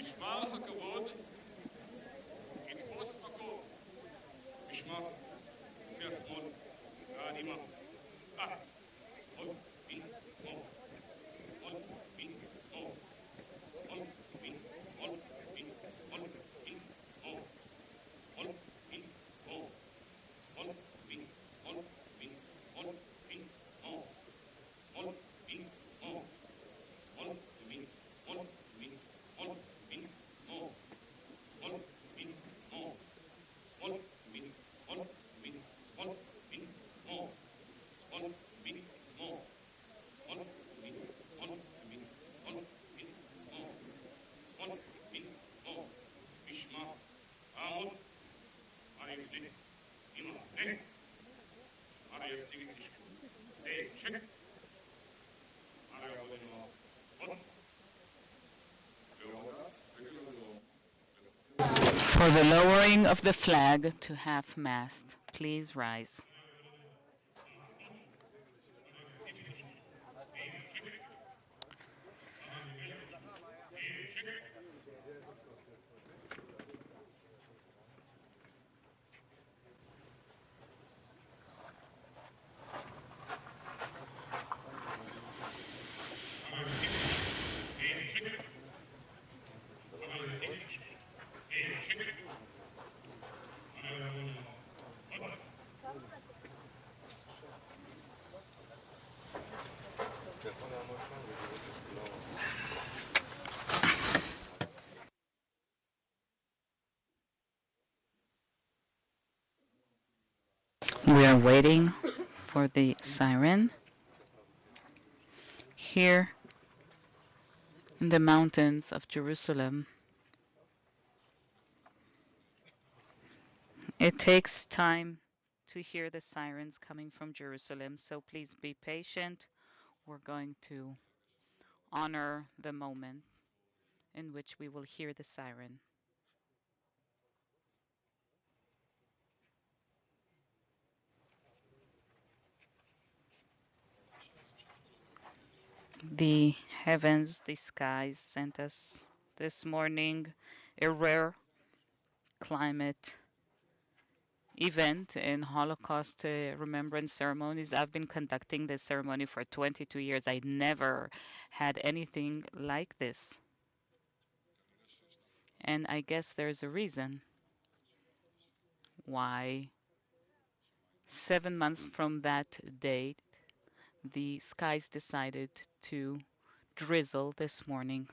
משמר הכבוד יתפוס מקום. משמר, לפי השמאל, והאדימה. צעה. שמאל, בין, שמאל. שמאל, בין, שמאל. שמאל, בין, שמאל. בין, שמאל, בין, שמאל. שמאל, בין, שמאל. שמאל, בין, שמאל. בין, שמאל, בין, שמאל. שמאל, בין, שמאל. שמאל, בין, שמאל. בין, שמאל, בין, שמאל. שמאל, בין, שמאל. שמאל, בין, שמאל. בין, שמאל, בין, שמאל. שמאל, בין, שמאל. שמאל, בין, שמאל. בין, שמאל, בין, שמאל. שמאל, בין, שמאל. משמר, העמוד, הרפנה, עם הרפנה. שמר יציג את נשקו. זה שקט. שמר יעבוד עם העבוד. For the lowering of the flag to half-mast, please rise. We are waiting for the siren. Here in the mountains of Jerusalem, it takes time to hear the sirens coming from Jerusalem, so please be patient. We're going to honor the moment in which we will hear the siren. The heavens, the skies sent us this morning a rare climate event in Holocaust remembrance ceremonies. I've been conducting this ceremony for 22 years. I never had anything like this. And I guess there's a reason why 7 months from that date, the skies decided to drizzle this morning.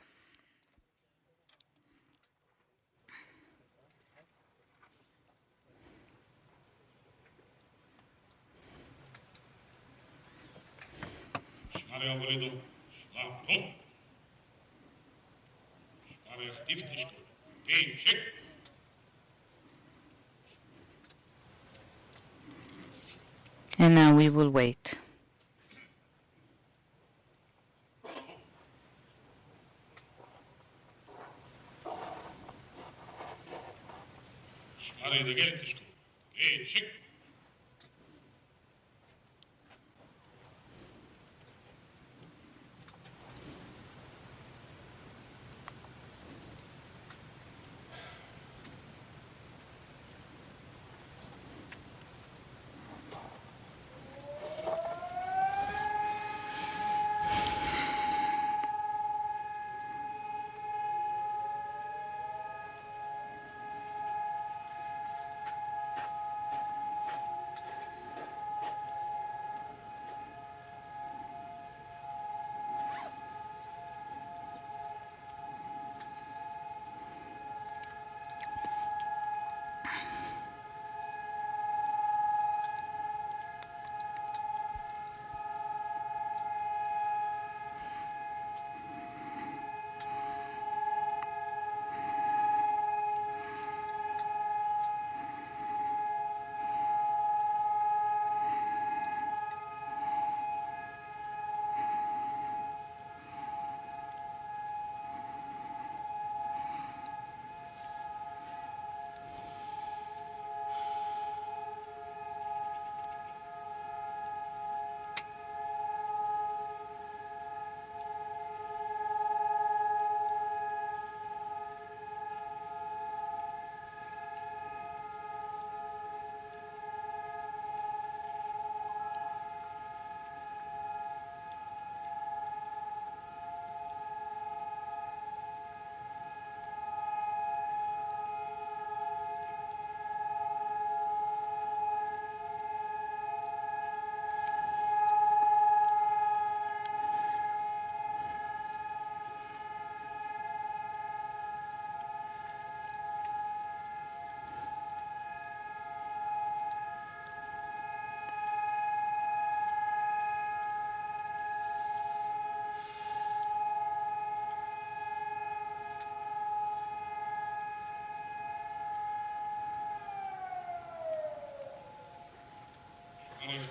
And now we will wait.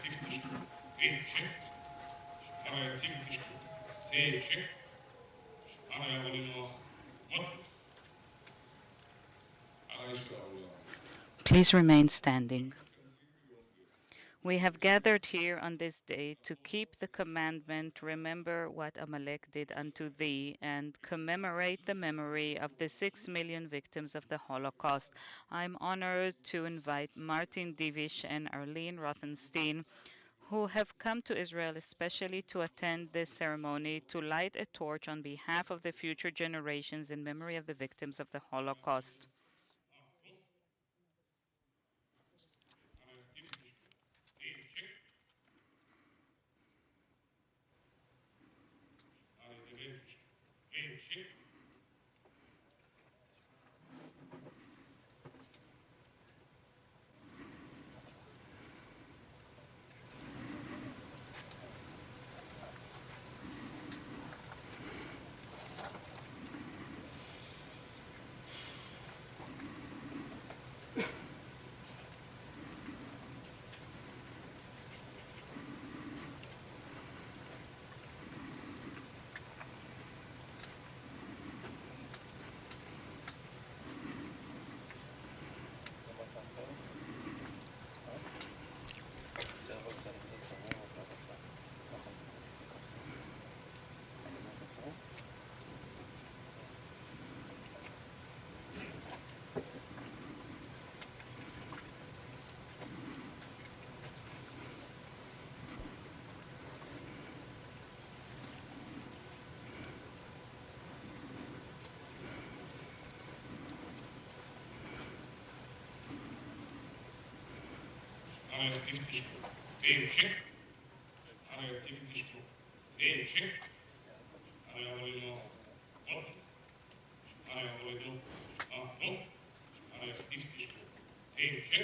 Stiftishku, Riche, Shmara Ziftishku, Seche, Shmara Volino, Mot, Please remain standing. We have gathered here on this day to keep the commandment, remember what Amalek did unto thee, and commemorate the memory of the 6 million victims of the Holocaust. I'm honored to invite Martin Divish and Arlene Rothenstein, who have come to Israel especially to attend this ceremony, to light a torch on behalf of the future generations in memory of the victims of the Holocaust. Stiftishku, Riche, Shmara Ziftishku, Seche, Shmara Volino, Mot, Shmara Volino, Shmara Stiftishku, Seche,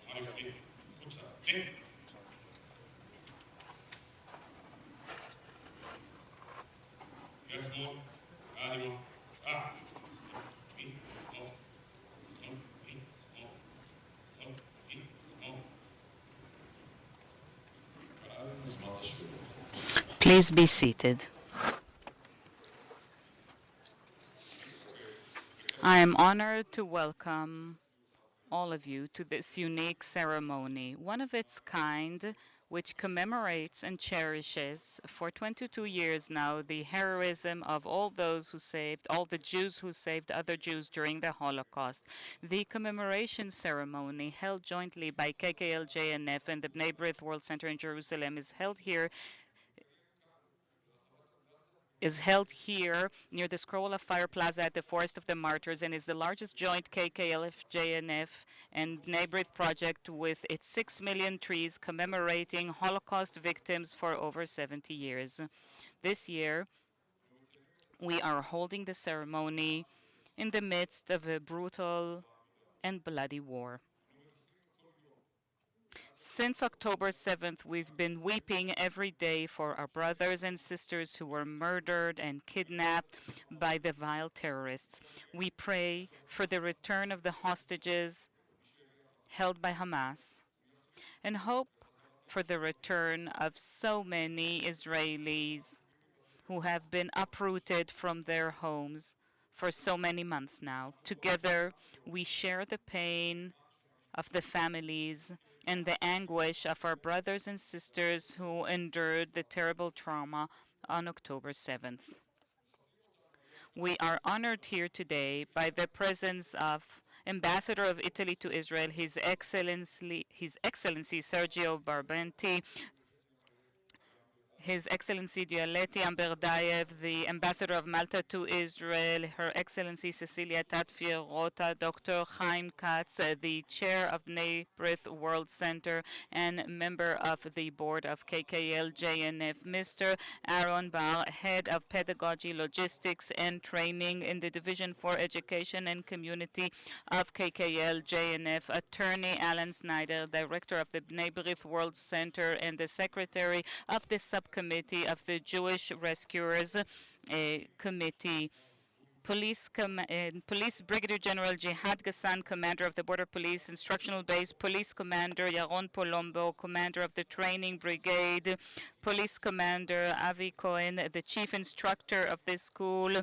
Shmara Volino, Fuchsa, Zin. Jasmol, Adimo, Ah, Min, Smol, Smol, Min, Smol, Smol, Min, Smol. Please be seated. I am honored to welcome all of you to this unique ceremony, one of its kind, which commemorates and cherishes for 22 years now the heroism of all those who saved, all the Jews who saved other Jews during the Holocaust. The commemoration ceremony, held jointly by KKL-JNF and the B'nai B'rith World Center in Jerusalem, is held here near the Scroll of Fire Plaza at the Forest of the Martyrs, and is the largest joint KKL-JNF and B'nai B'rith project, with its 6 million trees commemorating Holocaust victims for over 70 years. This year, we are holding the ceremony in the midst of a brutal and bloody war. Since October 7th, we've been weeping every day for our brothers and sisters who were murdered and kidnapped by the vile terrorists. We pray for the return of the hostages held by Hamas and hope for the return of so many Israelis who have been uprooted from their homes for so many months now. Together, we share the pain of the families and the anguish of our brothers and sisters who endured the terrible trauma on October 7th. We are honored here today by the presence of Ambassador of Italy to Israel, His Excellency Sergio Barbenti, His Excellency Dialetti Amberdayev, the Ambassador of Malta to Israel, Her Excellency Cecilia Tatfir-Rota, Dr. Chaim Katz, the Chair of B'nai B'rith World Center and member of the Board of KKL-JNF, Mr. Aaron Bar, Head of Pedagogy, Logistics and Training in the Division for Education and Community of KKL-JNF, Attorney Alan Snyder, Director of the B'nai B'rith World Center and the Secretary of the Subcommittee of the Jewish Rescuers Committee. Police Brigadier General Jihad Ghassan, Commander of the Border Police Instructional Base, Police Commander Yaron Polombo, Commander of the Training Brigade, Police Commander Avi Cohen, the Chief Instructor of this school,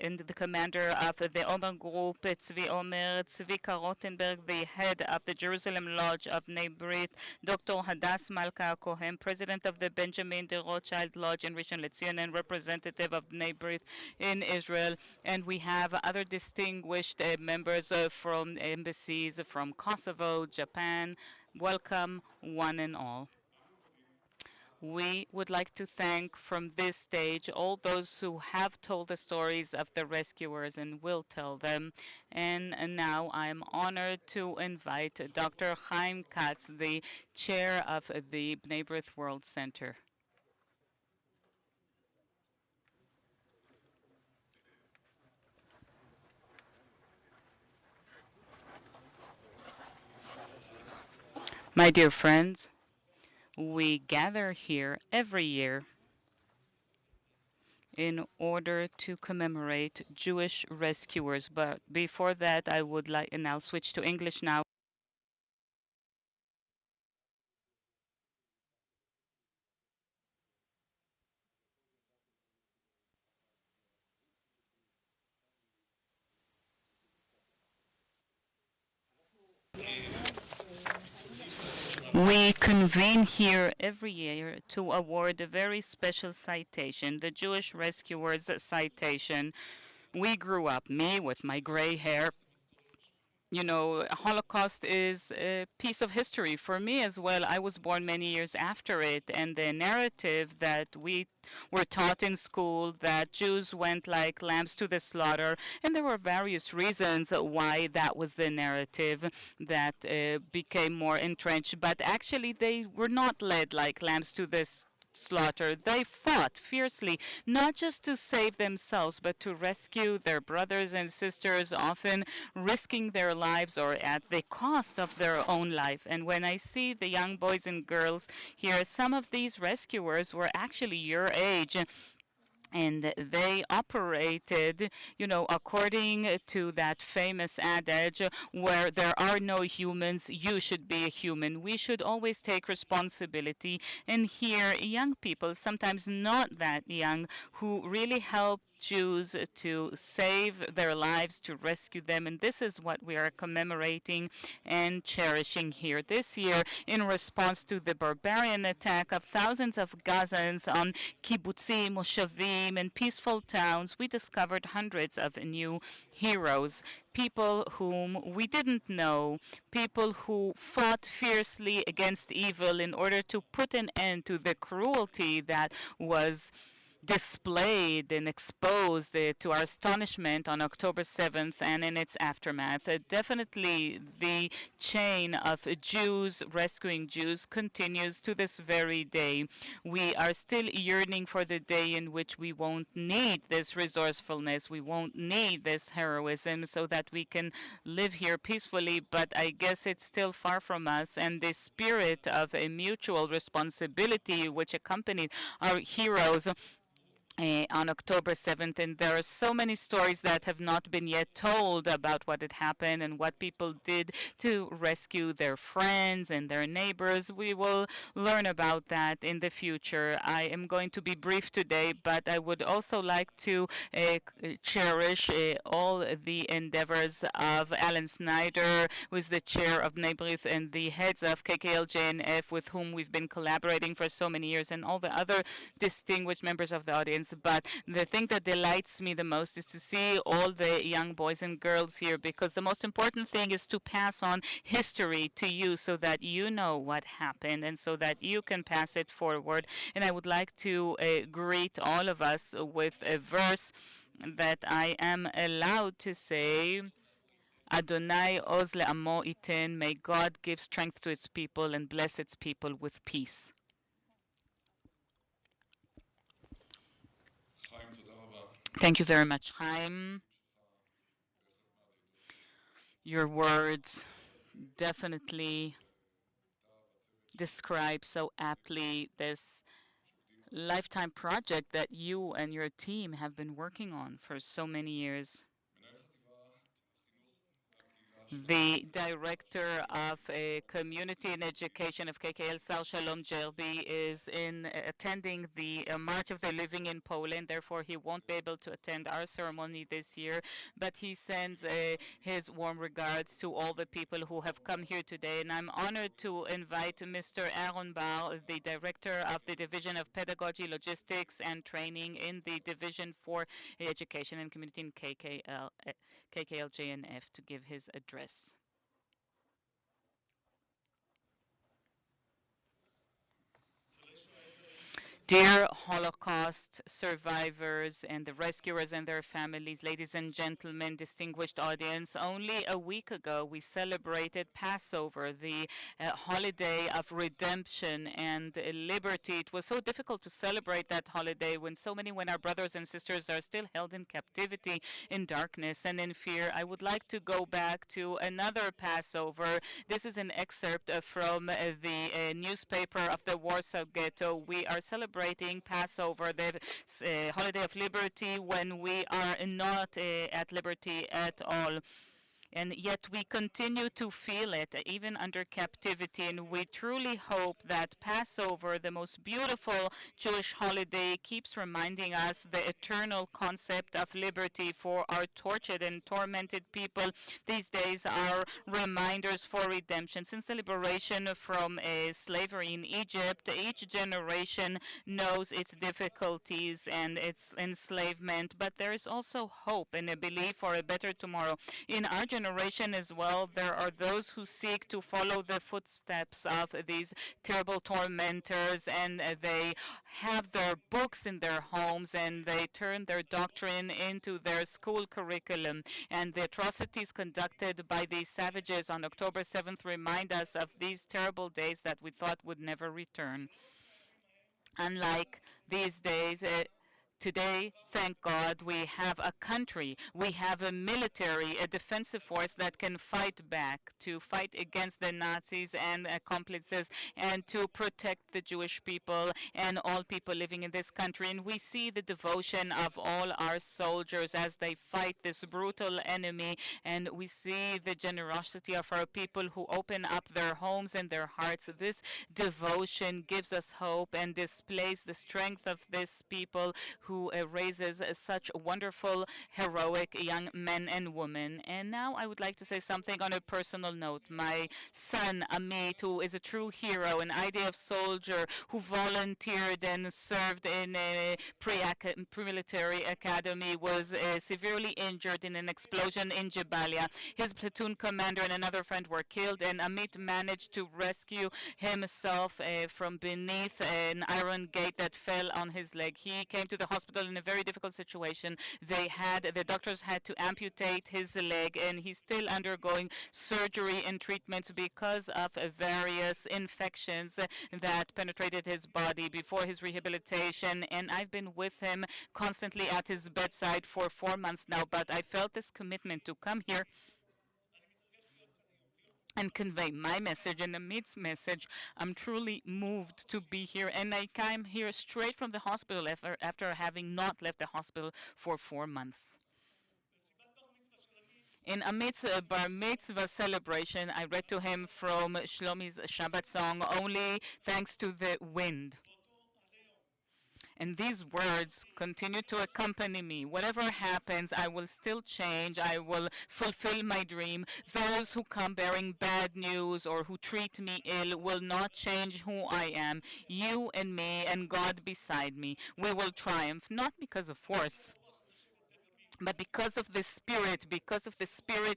and the commander of the Omer Group, Tzvi Omer, Tzvika Rottenberg, the head of the Jerusalem Lodge of B'nai B'rith, Dr. Hadass Malka Cohen, president of the Benjamin de Rothschild Lodge in Rishon LeZion, and representative of B'nai B'rith in Israel. And we have other distinguished members from embassies from Kosovo, Japan. Welcome, one and all. We would like to thank from this stage all those who have told the stories of the rescuers and will tell them. And now I'm honored to invite Dr. Chaim Katz, the chair of the B'nai B'rith World Center. My dear friends, we gather here every year in order to commemorate Jewish rescuers. But before that, I would like, and I'll switch to English now. We convene here every year to award a very special citation, the Jewish Rescuers Citation. We grew up, me with my gray hair. You know, Holocaust is a piece of history for me as well. I was born many years after it, and the narrative that we were taught in school that Jews went like lambs to the slaughter, and there were various reasons why that was the narrative that became more entrenched. But actually, they were not led like lambs to the slaughter. They fought fiercely, not just to save themselves, but to rescue their brothers and sisters, often risking their lives or at the cost of their own life. And when I see the young boys and girls here, some of these rescuers were actually your age. And they operated, you know, according to that famous adage, where there are no humans, you should be a human. We should always take responsibility. And here, young people, sometimes not that young, who really help Jews to save their lives, to rescue them. And this is what we are commemorating and cherishing here this year in response to the barbarian attack of thousands of Gazans on kibbutzim, moshavim, and peaceful towns. We discovered hundreds of new heroes, people whom we didn't know, people who fought fiercely against evil in order to put an end to the cruelty that was displayed and exposed to our astonishment on October 7th and in its aftermath. Definitely the chain of Jews rescuing Jews continues to this very day. We are still yearning for the day in which we won't need this resourcefulness, we won't need this heroism so that we can live here peacefully, but I guess it's still far from us, and the spirit of a mutual responsibility which accompanied our heroes on October 7th, and there are so many stories that have not been yet told about what had happened and what people did to rescue their friends and their neighbors. We will learn about that in the future. I am going to be brief today, but I would also like to cherish all the endeavors of Alan Snyder, who is the chair of B'nai B'rith, and the heads of KKL-JNF, with whom we've been collaborating for so many years, and all the other distinguished members of the audience. But the thing that delights me the most is to see all the young boys and girls here, because the most important thing is to pass on history to you so that you know what happened and so that you can pass it forward. And I would like to greet all of us with a verse that I am allowed to say. Adonai oz le'amo iten, may God give strength to its people and bless its people with peace. Thank you very much, Chaim. Your words definitely describe so aptly this lifetime project that you and your team have been working on for so many years. The director of community and education of KKL, Sal Shalom Jerby, is attending the March of the Living in Poland. Therefore, he won't be able to attend our ceremony this year. But he sends his warm regards to all the people who have come here today. And I'm honored to invite Mr. Aaron Bar, the director of the Division of Pedagogy, Logistics, and Training in the Division for Education and Community in KKL-JNF, to give his address. Dear Holocaust survivors and the rescuers and their families, ladies and gentlemen, distinguished audience, only a week ago we celebrated Passover, the holiday of redemption and liberty. It was so difficult to celebrate that holiday when our brothers and sisters are still held in captivity, in darkness and in fear. I would like to go back to another Passover. This is an excerpt from the newspaper of the Warsaw Ghetto. We are celebrating Passover, the holiday of liberty, when we are not at liberty at all. And yet we continue to feel it, even under captivity. And we truly hope that Passover, the most beautiful Jewish holiday, keeps reminding us the eternal concept of liberty for our tortured and tormented people. These days are reminders for redemption. Since the liberation from slavery in Egypt, each generation knows its difficulties and its enslavement, but there is also hope and a belief for a better tomorrow. In our generation as well, there are those who seek to follow the footsteps of these terrible tormentors, and they have their books in their homes, and they turn their doctrine into their school curriculum. And the atrocities conducted by these savages on October 7th remind us of these terrible days that we thought would never return. Unlike these days, today, thank God, we have a country, we have a military, a defensive force that can fight back, to fight against the Nazis and accomplices, and to protect the Jewish people and all people living in this country. And we see the devotion of all our soldiers as they fight this brutal enemy, and we see the generosity of our people who open up their homes and their hearts. This devotion gives us hope and displays the strength of this people who raises such wonderful, heroic young men and women. And now I would like to say something on a personal note. My son, Amit, who is a true hero, an IDF soldier who volunteered and served in a pre-military academy, was severely injured in an explosion in Jabalia. His platoon commander and another friend were killed, and Amit managed to rescue himself from beneath an iron gate that fell on his leg. He came to the hospital in a very difficult situation. The doctors had to amputate his leg, and he's still undergoing surgery and treatments because of various infections that penetrated his body before his rehabilitation. And I've been with him constantly at his bedside for 4 months now, but I felt this commitment to come here and convey my message and Amit's message. I'm truly moved to be here, and I came here straight from the hospital after having not left the hospital for 4 months. In Amit's bar mitzvah celebration, I read to him from Shlomi's Shabbat song, "Only Thanks to the Wind." And these words continue to accompany me. Whatever happens, I will still change. I will fulfill my dream. Those who come bearing bad news or who treat me ill will not change who I am. You and me and God beside me. We will triumph, not because of force, but because of the Spirit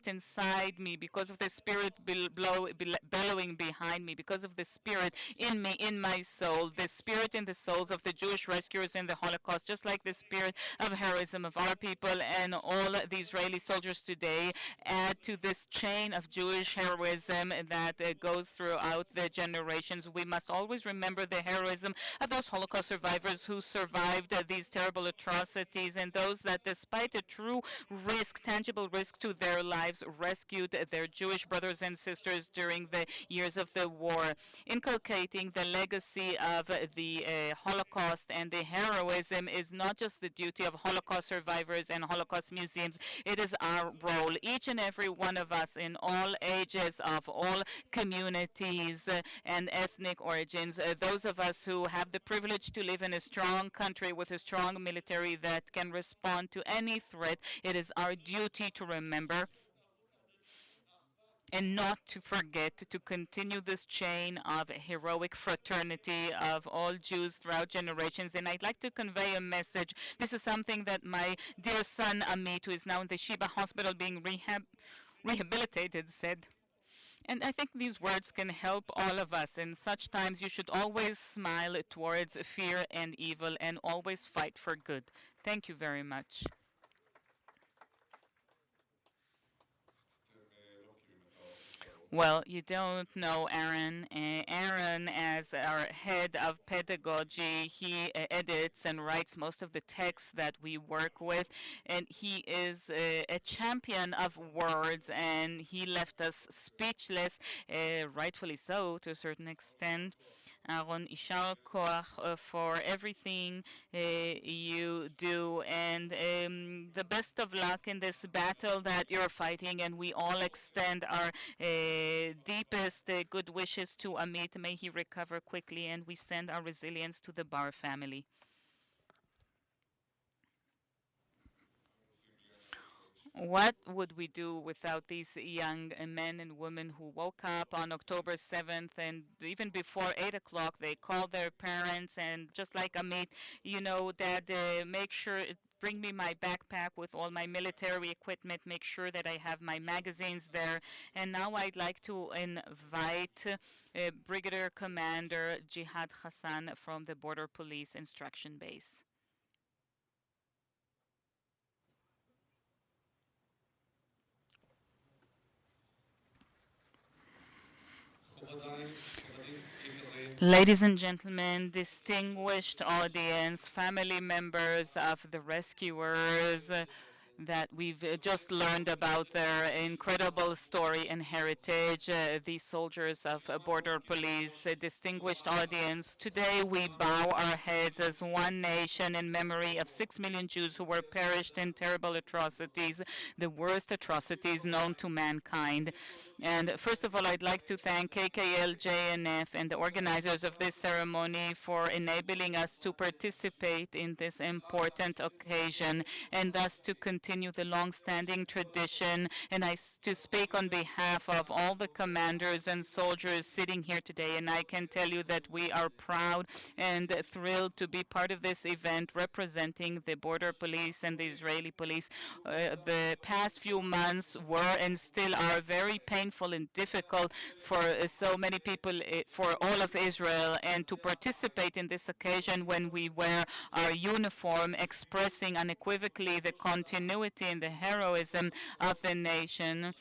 inside me, because of the Spirit bellowing behind me, because of the Spirit in me, in my soul, the Spirit in the souls of the Jewish rescuers in the Holocaust, just like the Spirit of heroism of our people and all the Israeli soldiers today, add to this chain of Jewish heroism that goes throughout the generations. We must always remember the heroism of those Holocaust survivors who survived these terrible atrocities, and those that, despite true risk, tangible risk to their lives, rescued their Jewish brothers and sisters during the years of the war, inculcating the legacy of the Holocaust and the heroism is not just the duty of Holocaust survivors and Holocaust museums, it is our role. Each and every one of us in all ages of all communities and ethnic origins, those of us who have the privilege to live in a strong country with a strong military that can respond to any threat, it is our duty to remember and not to forget to continue this chain of heroic fraternity of all Jews throughout generations. And I'd like to convey a message. This is something that my dear son Amit, who is now in the Sheba hospital being rehabilitated, said. And I think these words can help all of us. In such times, you should always smile towards fear and evil and always fight for good. Thank you very much. Well, you don't know Aaron. Aaron, as our head of pedagogy, he edits and writes most of the texts that we work with, and he is a champion of words, and he left us speechless, rightfully so to a certain extent. Aaron, Ishar Koach for everything you do, and the best of luck in this battle that you're fighting, and we all extend our deepest good wishes to Amit. May he recover quickly, and we send our resilience to the Bar family. What would we do without these young men and women who woke up on October 7th and even before 8 o'clock they called their parents and just like Amit, Dad, make sure bring me my backpack with all my military equipment, make sure that I have my magazines there. And now I'd like to invite Brigadier Commander Jihad Hassan from the Border Police Instruction Base. Ladies and gentlemen, distinguished audience, family members of the rescuers that we've just learned about their incredible story and heritage, the soldiers of Border Police, a distinguished audience. Today we bow our heads as one nation in memory of 6 million Jews who were perished in terrible atrocities, the worst atrocities known to mankind. And first of all, I'd like to thank KKL-JNF and the organizers of this ceremony for enabling us to participate in this important occasion and thus to continue the long-standing tradition. And to speak on behalf of all the commanders and soldiers sitting here today. And I can tell you that we are proud and thrilled to be part of this event representing the Border Police and the Israeli police. The past few months were and still are very painful and difficult for so many people, for all of Israel, and to participate in this occasion when we wear our uniform expressing unequivocally the continuity and the heroism of the nation.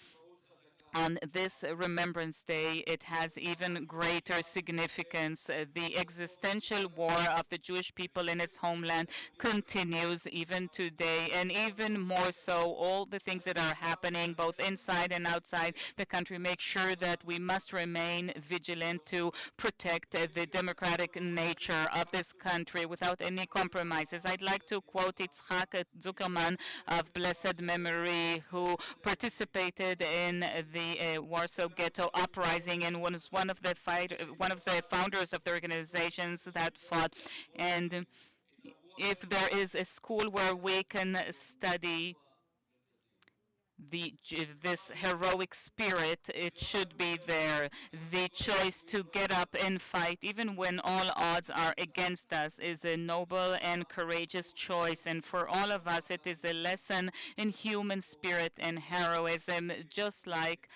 On this Remembrance Day, it has even greater significance. The existential war of the Jewish people in its homeland continues even today, and even more so, all the things that are happening both inside and outside the country make sure that we must remain vigilant to protect the democratic nature of this country without any compromises. I'd like to quote Itzhak Zuckerman of blessed memory, who participated in the Warsaw Ghetto Uprising and was one of the founders of the organizations that fought. And if there is a school where we can study this heroic spirit, it should be there. The choice to get up and fight, even when all odds are against us, is a noble and courageous choice. And for all of us, it is a lesson in human spirit and heroism, just like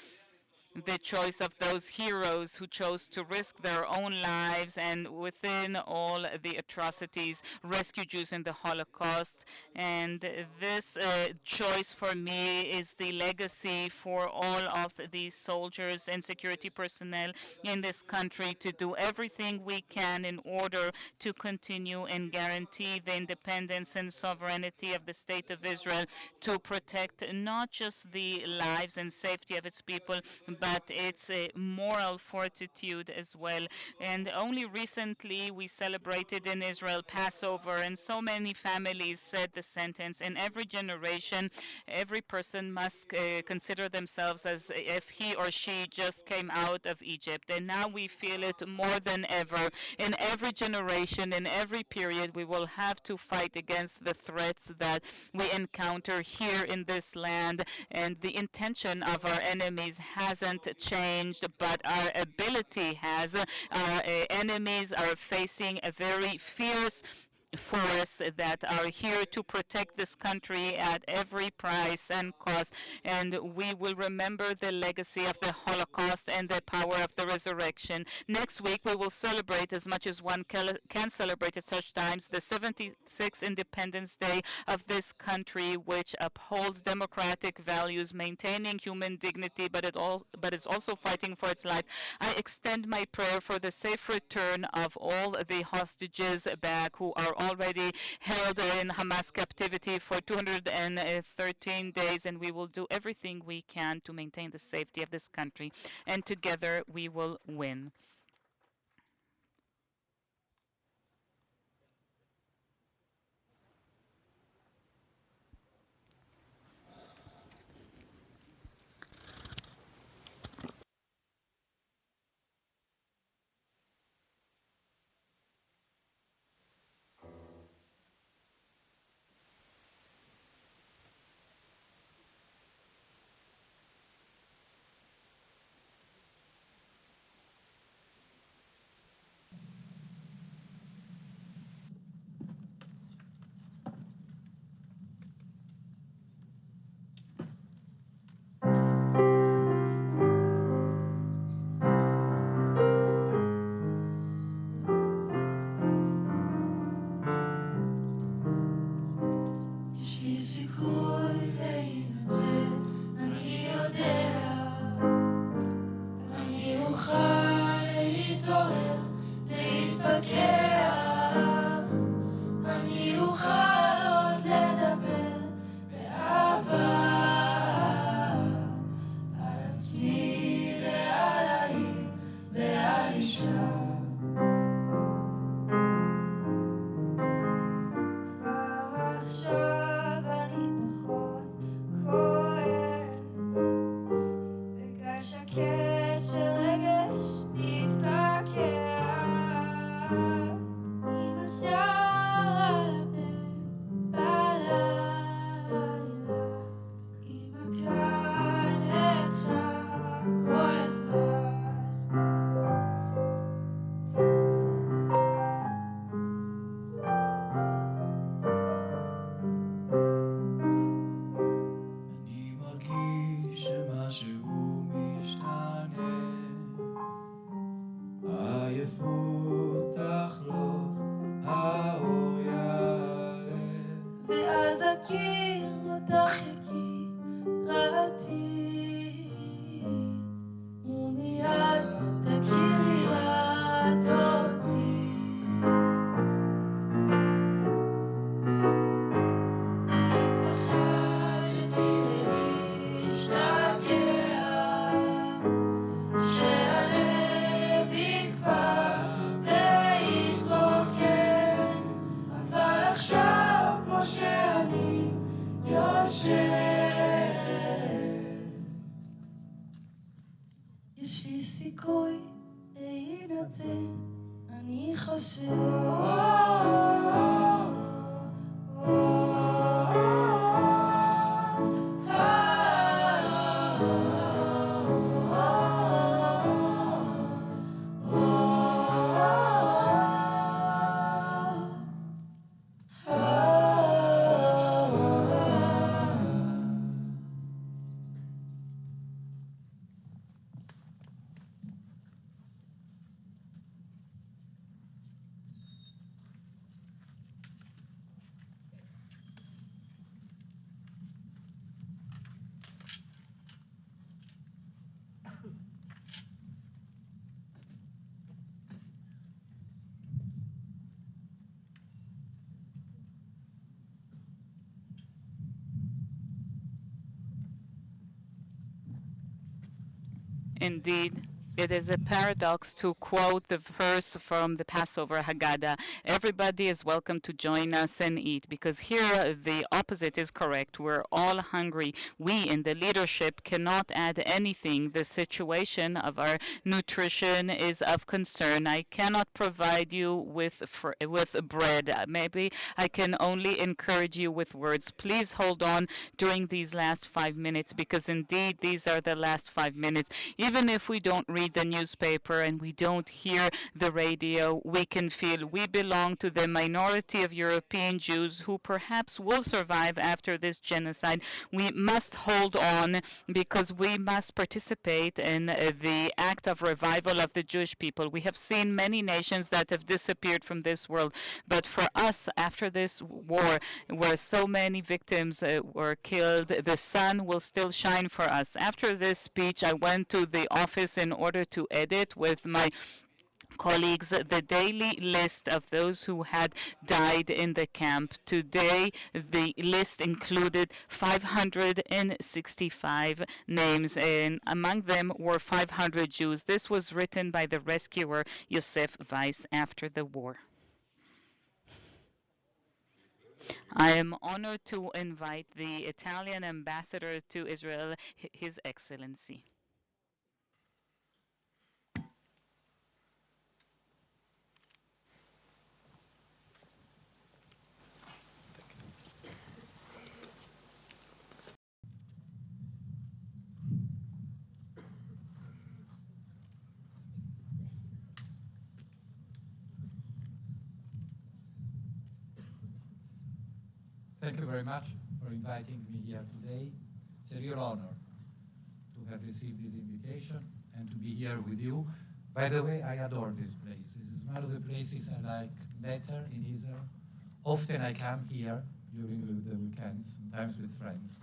the choice of those heroes who chose to risk their own lives and within all the atrocities rescue Jews in the Holocaust. And this choice for me is the legacy for all of these soldiers and security personnel in this country to do everything we can in order to continue and guarantee the independence and sovereignty of the State of Israel, to protect not just the lives and safety of its people, but its moral fortitude as well. And only recently we celebrated in Israel Passover, and so many families said the sentence: in every generation, every person must consider themselves as if he or she just came out of Egypt. And now we feel it more than ever. In every generation, in every period, we will have to fight against the threats that we encounter here in this land. And the intention of our enemies hasn't changed, but our ability has. Our enemies are facing a very fierce force that are here to protect this country at every price and cost. And we will remember the legacy of the Holocaust and the power of the resurrection. Next week, we will celebrate, as much as one can celebrate at such times, the 76th Independence Day of this country, which upholds democratic values, maintaining human dignity, but is also fighting for its life. I extend my prayer for the safe return of all the hostages back who are already held in Hamas captivity for 213 days, and we will do everything we can to maintain the safety of this country, and together we will win. Indeed, it is a paradox to quote the verse from the Passover Haggadah. Everybody is welcome to join us and eat, because here the opposite is correct. We're all hungry. We in the leadership cannot add anything. The situation of our nutrition is of concern. I cannot provide you with bread. Maybe I can only encourage you with words. Please hold on during these last 5 minutes, because indeed these are the last 5 minutes. Even if we don't read the newspaper and we don't hear the radio, we can feel we belong to the minority of European Jews who perhaps will survive after this genocide. We must hold on, because we must participate in the act of revival of the Jewish people. We have seen many nations that have disappeared from this world, but for us, after this war, where so many victims were killed, the sun will still shine for us. After this speech, I went to the office in order to edit with my colleagues the daily list of those who had died in the camp. Today, the list included 565 names, and among them were 500 Jews. This was written by the rescuer Yosef Weiss after the war. I am honored to invite the Italian ambassador to Israel, His Excellency. Thank you very much for inviting me here today. It's a real honor to have received this invitation and to be here with you. By the way, I adore this place. This is one of the places I like better in Israel. Often I come here during the weekends, sometimes with friends,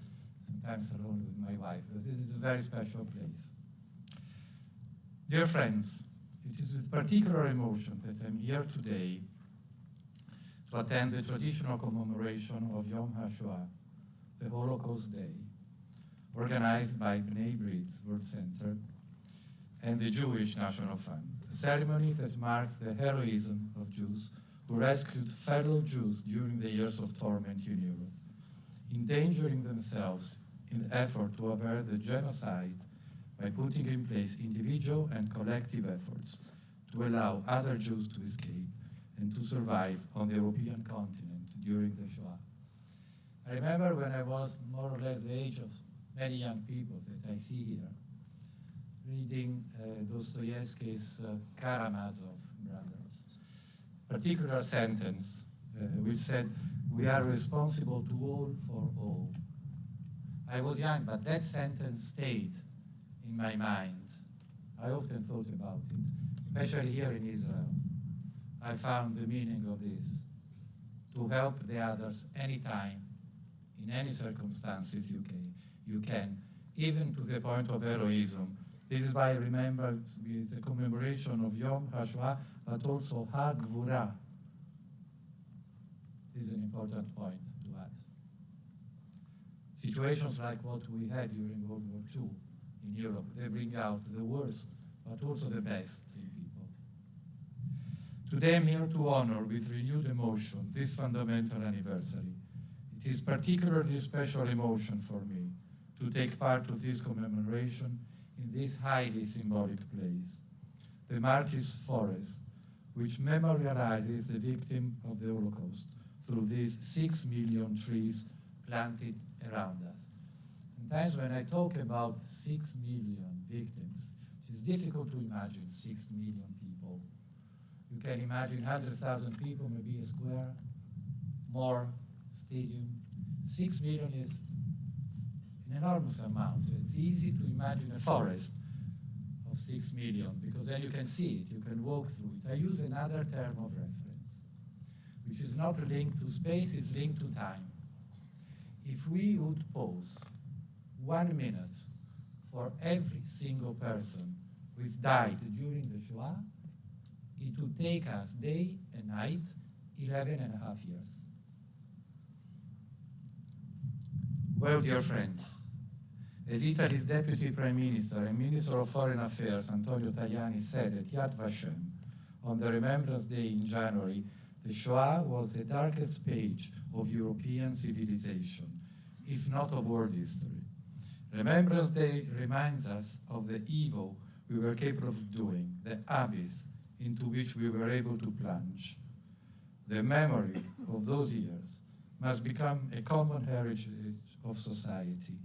sometimes alone with my wife. But this is a very special place. Dear friends, it is with particular emotion that I'm here today to attend the traditional commemoration of Yom HaShoah, the Holocaust Day, organized by B'nai B'rith World Center and the Jewish National Fund, a ceremony that marks the heroism of Jews who rescued fellow Jews during the years of torment in Europe, endangering themselves in the effort to avert the genocide by putting in place individual and collective efforts to allow other Jews to escape and to survive on the European continent during the Shoah. I remember when I was more or less the age of many young people that I see here, reading Dostoevsky's Karamazov brothers, particular sentence which said, "We are responsible to all for all." I was young, but that sentence stayed in my mind. I often thought about it, especially here in Israel. I found the meaning of this, to help the others anytime, in any circumstances you can, even to the point of heroism. This is why I remember it's a commemoration of Yom HaShoah, but also HaGvura. This is an important point to add. Situations like what we had during World War II in Europe, they bring out the worst, but also the best in people. Today I'm here to honor with renewed emotion this fundamental anniversary. It is particularly a special emotion for me to take part of this commemoration in this highly symbolic place, the Martyrs Forest, which memorializes the victim of the Holocaust through these 6 million trees planted around us. Sometimes when I talk about 6 million victims, it is difficult to imagine 6 million people. You can imagine 100,000 people, maybe a square, more, stadium. 6 million is an enormous amount. It's easy to imagine a forest of 6 million, because then you can see it, you can walk through it. I use another term of reference, which is not linked to space, it's linked to time. If we would pause 1 minute for every single person who died during the Shoah, it would take us day and night 11.5 years. Well, dear friends, As Italy's Deputy Prime Minister and Minister of Foreign Affairs, Antonio Tajani, said at Yad Vashem on the Remembrance Day in January, the Shoah was the darkest page of European civilization, if not of world history. Remembrance Day reminds us of the evil we were capable of doing, the abyss into which we were able to plunge. The memory of those years must become a common heritage of society,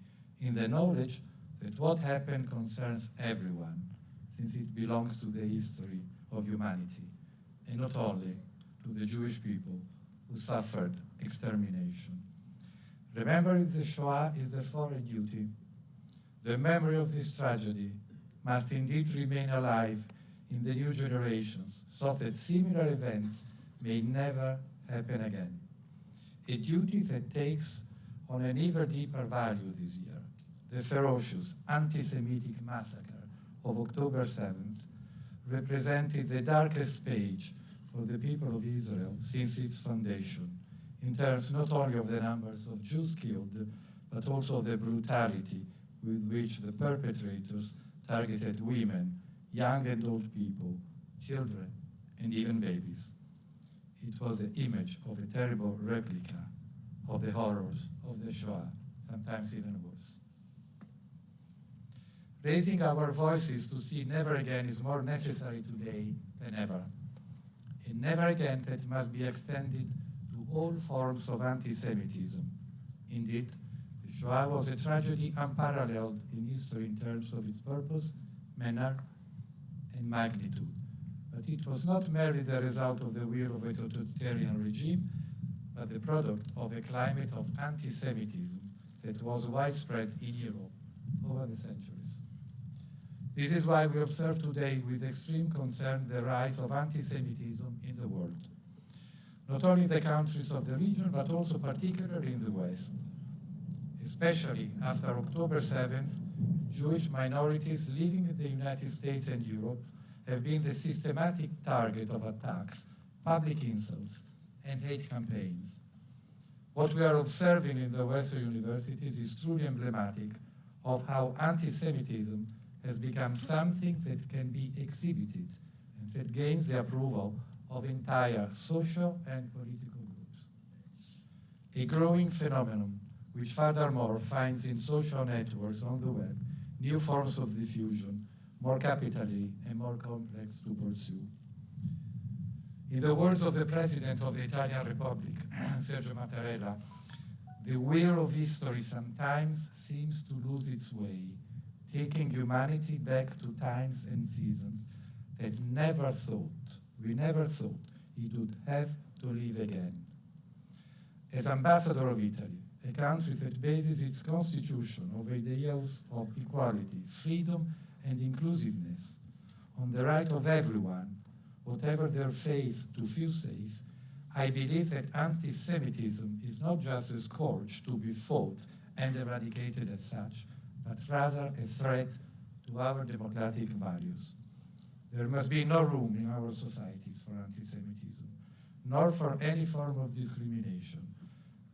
in the knowledge that what happened concerns everyone, since it belongs to the history of humanity, and not only to the Jewish people who suffered extermination. Remembering the Shoah is therefore a duty. The memory of this tragedy must indeed remain alive in the new generations, so that similar events may never happen again. A duty that takes on an even deeper value this year. The ferocious anti-Semitic massacre of October 7th represented the darkest page for the people of Israel since its foundation, in terms not only of the numbers of Jews killed, but also of the brutality with which the perpetrators targeted women, young and old people, children, and even babies. It was the image of a terrible replica of the horrors of the Shoah, sometimes even worse. Raising our voices to see never again is more necessary today than ever. A never again that must be extended to all forms of anti-Semitism. Indeed, the Shoah was a tragedy unparalleled in history in terms of its purpose, manner, and magnitude. But it was not merely the result of the will of a totalitarian regime, but the product of a climate of anti-Semitism that was widespread in Europe over the centuries. This is why we observe today with extreme concern the rise of anti-Semitism in the world. Not only in the countries of the region, but also particularly in the West. Especially after October 7th, Jewish minorities living in the United States and Europe have been the systematic target of attacks, public insults, and hate campaigns. What we are observing in the Western universities is truly emblematic of how anti-Semitism has become something that can be exhibited and that gains the approval of entire social and political groups. A growing phenomenon which furthermore finds in social networks on the web new forms of diffusion, more capitally and more complex to pursue. In the words of the President of the Italian Republic, Sergio Mattarella, the wheel of history sometimes seems to lose its way, taking humanity back to times and seasons that we never thought it would have to live again. As ambassador of Italy, a country that bases its constitution of ideals of equality, freedom, and inclusiveness on the right of everyone, whatever their faith, to feel safe, I believe that anti-Semitism is not just a scourge to be fought and eradicated as such, but rather a threat to our democratic values. There must be no room in our societies for anti-Semitism, nor for any form of discrimination.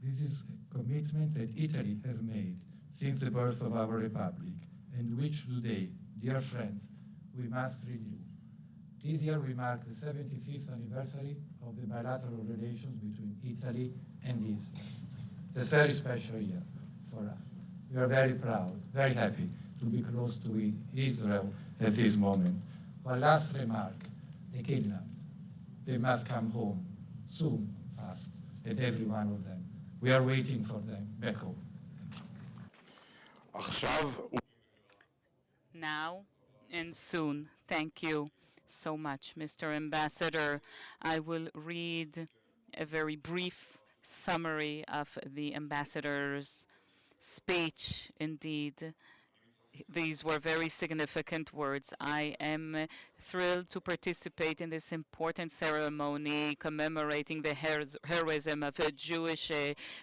This is a commitment that Italy has made since the birth of our republic, and which today, dear friends, we must renew. This year we mark the 75th anniversary of the bilateral relations between Italy and Israel. It's a very special year for us. We are very proud, very happy to be close to Israel at this moment. One last remark, the kidnapped. They must come home soon, fast, and every one of them. We are waiting for them back home. Now and soon. Thank you so much, Mr. Ambassador. I will read a very brief summary of the ambassador's speech. Indeed, these were very significant words. I am thrilled to participate in this important ceremony commemorating the heroism of Jewish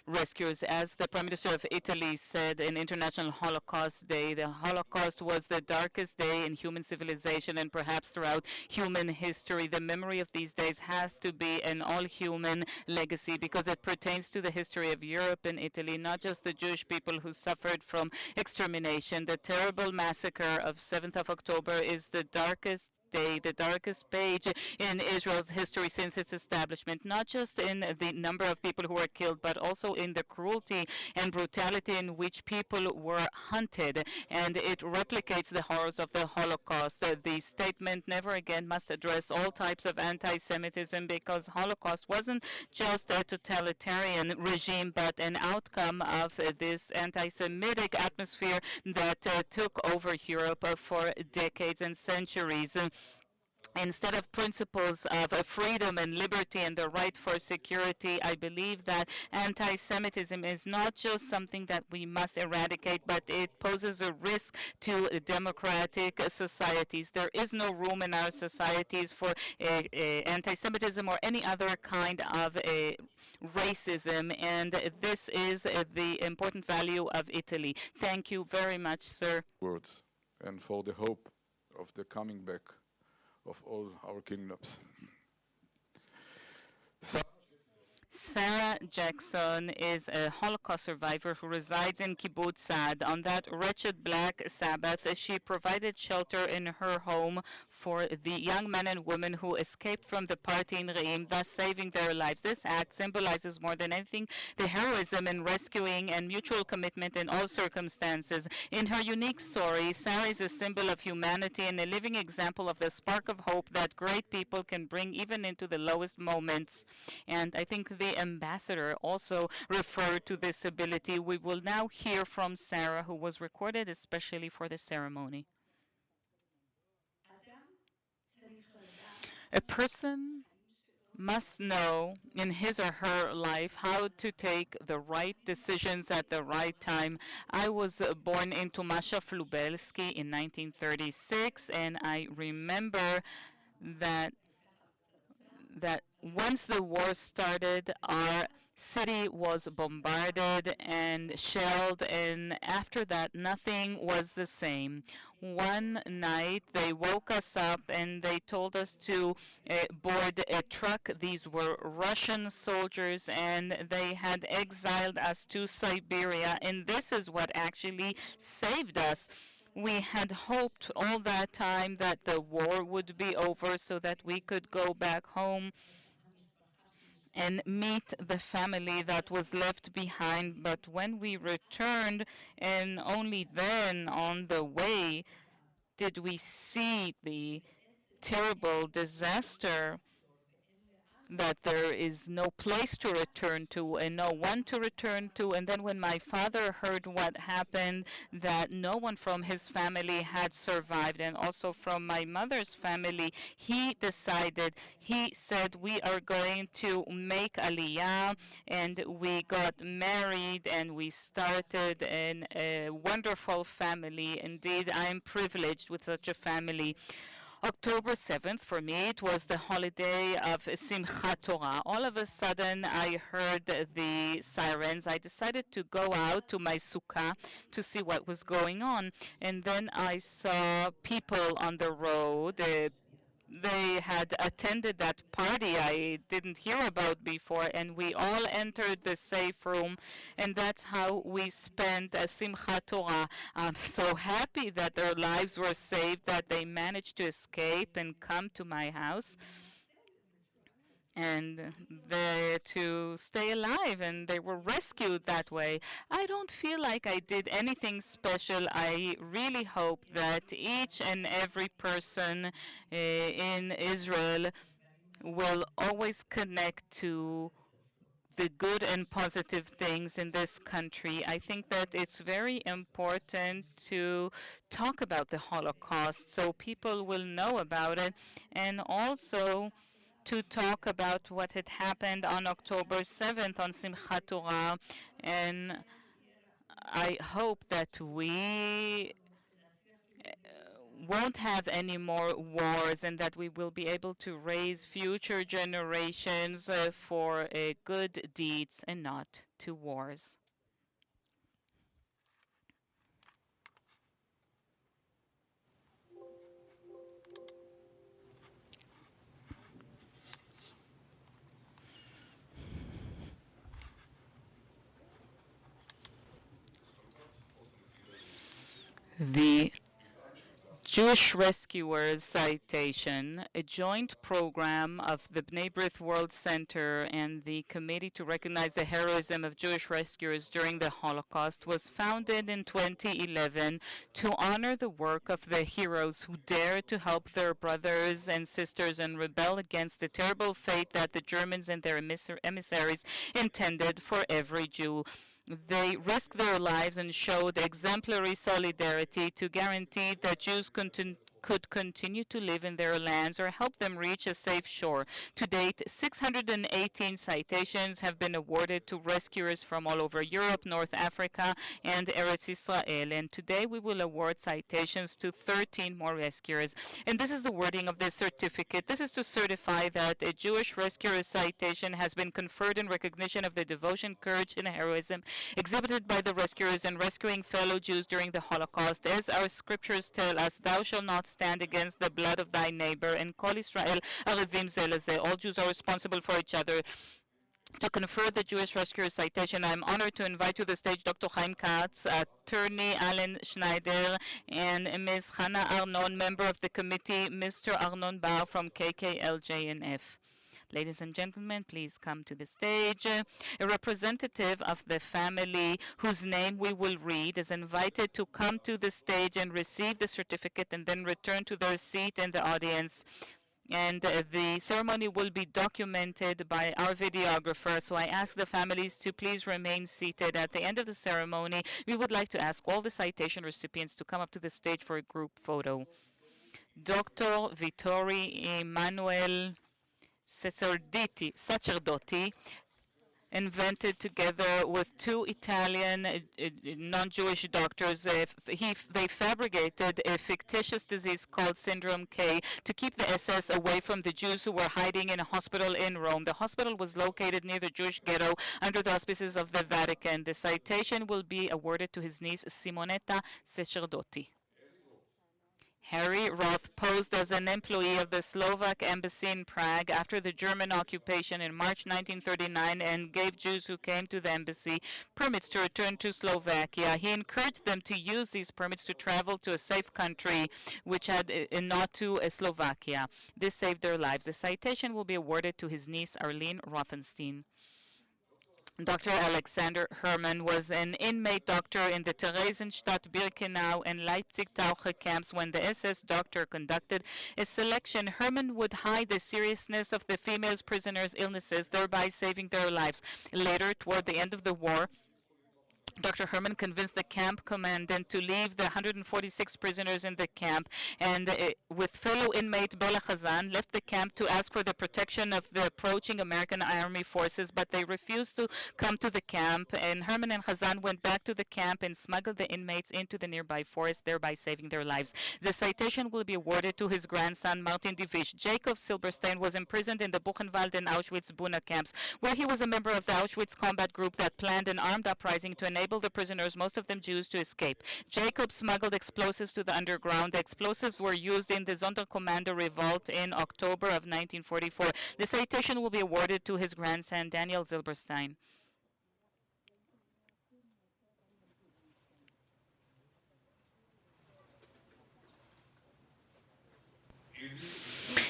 rescuers. As the Prime Minister of Italy said in International Holocaust Day, the Holocaust was the darkest day in human civilization and perhaps throughout human history. The memory of these days has to be an all-human legacy because it pertains to the history of Europe and Italy, not just the Jewish people who suffered from extermination. The terrible massacre of 7th of October is the darkest day, the darkest page in Israel's history since its establishment, not just in the number of people who were killed, but also in the cruelty and brutality in which people were hunted. And it replicates the horrors of the Holocaust. The statement never again must address all types of anti-Semitism because Holocaust wasn't just a totalitarian regime, but an outcome of this anti-Semitic atmosphere that took over Europe for decades and centuries. Instead of principles of freedom and liberty and the right for security, I believe that anti-Semitism is not just something that we must eradicate, but it poses a risk to democratic societies. There is no room in our societies for anti-Semitism or any other kind of racism, and this is the important value of Italy. Thank you very much, sir. Words and for the hope of the coming back of all our kingdoms. Sarah Jackson is a Holocaust survivor who resides in Kibbutz Sad. On that wretched Black Sabbath, she provided shelter in her home for the young men and women who escaped from the party in Reim, thus saving their lives. This act symbolizes more than anything the heroism in rescuing and mutual commitment in all circumstances. In her unique story, Sarah is a symbol of humanity and a living example of the spark of hope that great people can bring even into the lowest moments. And I think the ambassador also referred to this ability. We will now hear from Sarah, who was recorded especially for the ceremony. A person must know in his or her life how to take the right decisions at the right time. I was born in Tomashav Lubelski in 1936, and I remember that once the war started, our city was bombarded and shelled, and after that nothing was the same. One night they woke us up and they told us to board a truck. These were Russian soldiers and they had exiled us to Siberia, and this is what actually saved us. We had hoped all that time that the war would be over so that we could go back home and meet the family that was left behind. But when we returned, and only then on the way did we see the terrible disaster, that there is no place to return to and no one to return to. And then when my father heard what happened, that no one from his family had survived, and also from my mother's family, he said, we are going to make Aliyah, and we got married and we started a wonderful family. Indeed, I'm privileged with such a family. October 7th, for me, it was the holiday of Simchat Torah. All of a sudden, I heard the sirens. I decided to go out to my sukkah to see what was going on. And then I saw people on the road. They had attended that party I didn't hear about before, and we all entered the safe room, and that's how we spent Simchat Torah. I'm so happy that their lives were saved, that they managed to escape and come to my house and to stay alive, and they were rescued that way. I don't feel like I did anything special. I really hope that each and every person in Israel will always connect to the good and positive things in this country. I think that it's very important to talk about the Holocaust so people will know about it, and also to talk about what had happened on October 7th on Simchat Torah. And I hope that we won't have any more wars, and that we will be able to raise future generations for good deeds and not to wars. The Jewish Rescuers Citation, a joint program of the B'nai B'rith World Center and the Committee to Recognize the Heroism of Jewish Rescuers During the Holocaust, was founded in 2011 to honor the work of the heroes who dared to help their brothers and sisters and rebel against the terrible fate that the Germans and their emissaries intended for every Jew. They risked their lives and showed exemplary solidarity to guarantee that Jews could continue to live in their lands or help them reach a safe shore. To date, 618 citations have been awarded to rescuers from all over Europe, North Africa, and Eretz Israel. And today we will award citations to 13 more rescuers. And this is the wording of this certificate. This is to certify that a Jewish Rescuer Citation has been conferred in recognition of the devotion, courage, and heroism exhibited by the rescuers in rescuing fellow Jews during the Holocaust. As our scriptures tell us, thou shalt not stand against the blood of thy neighbor, and Kol Israel arevim ze leze. All Jews are responsible for each other. To confer the Jewish Rescuer Citation, I am honored to invite to the stage Dr. Chaim Katz, Attorney Alan Schneider, and Ms. Hannah Arnon, member of the committee, Mr. Arnon Bar from KKL-JNF. Ladies and gentlemen, please come to the stage. A representative of the family whose name we will read is invited to come to the stage and receive the certificate and then return to their seat in the audience. And the ceremony will be documented by our videographer, so I ask the families to please remain seated. At the end of the ceremony, we would like to ask all the citation recipients to come up to the stage for a group photo. Dr. Vittori Emanuel Sacerdoti, invented together with two Italian non-Jewish doctors. They fabricated a fictitious disease called Syndrome K to keep the SS away from the Jews who were hiding in a hospital in Rome. The hospital was located near the Jewish ghetto under the auspices of the Vatican. The citation will be awarded to his niece Simonetta Sacerdoti. Harry Roth posed as an employee of the Slovak embassy in Prague after the German occupation in March 1939 and gave Jews who came to the embassy permits to return to Slovakia. He encouraged them to use these permits to travel to a safe country, which had not to Slovakia. This saved their lives. The citation will be awarded to his niece Arlene Rothenstein. Dr. Alexander Herman was an inmate doctor in the Theresienstadt, Birkenau, and Leipzig Taucher camps. When the SS doctor conducted a selection, Herman would hide the seriousness of the female prisoners' illnesses, thereby saving their lives. Later, toward the end of the war, Dr. Herman convinced the camp commandant to leave the 146 prisoners in the camp, and with fellow inmate Bela Khazan, left the camp to ask for the protection of the approaching American Army forces, but they refused to come to the camp, and Herman and Khazan went back to the camp and smuggled the inmates into the nearby forest, thereby saving their lives. The citation will be awarded to his grandson, Martin Divish. Jacob Silberstein was imprisoned in the Buchenwald and Auschwitz-Buna camps, where he was a member of the Auschwitz combat group that planned an armed uprising to enable the prisoners, most of them Jews, to escape. Jacob smuggled explosives to the underground. The explosives were used in the Sonderkommando revolt in October of 1944. The citation will be awarded to his grandson, Daniel Silberstein.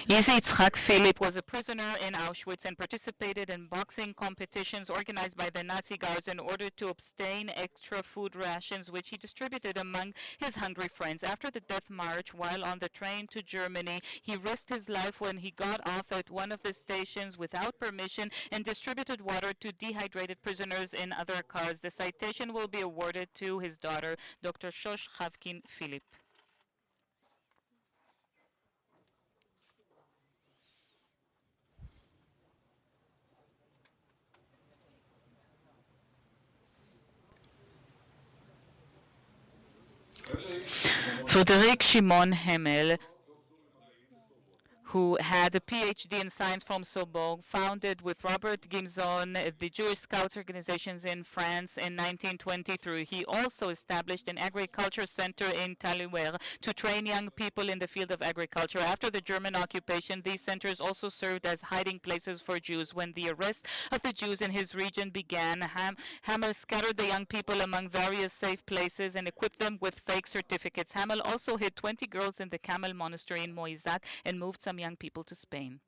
Yizi Yitzhak Philip was a prisoner in Auschwitz and participated in boxing competitions organized by the Nazi guards in order to obtain extra food rations, which he distributed among his hungry friends. After the death march, while on the train to Germany, he risked his life when he got off at one of the stations without permission and distributed water to dehydrated prisoners in other cars. The citation will be awarded to his daughter, Dr. Shosh Chavkin Philip. Frederick Shimon Hemmel, who had a PhD in science from Sorbonne, founded with Robert Gimson the Jewish Scouts organizations in France in 1923. He also established an agriculture center in Talouer to train young people in the field of agriculture. After the German occupation, these centers also served as hiding places for Jews. When the arrest of the Jews in his region began, Hamel scattered the young people among various safe places and equipped them with fake certificates. Hamel also hid 20 girls in the Camel Monastery in Moisac and moved some young people to Spain.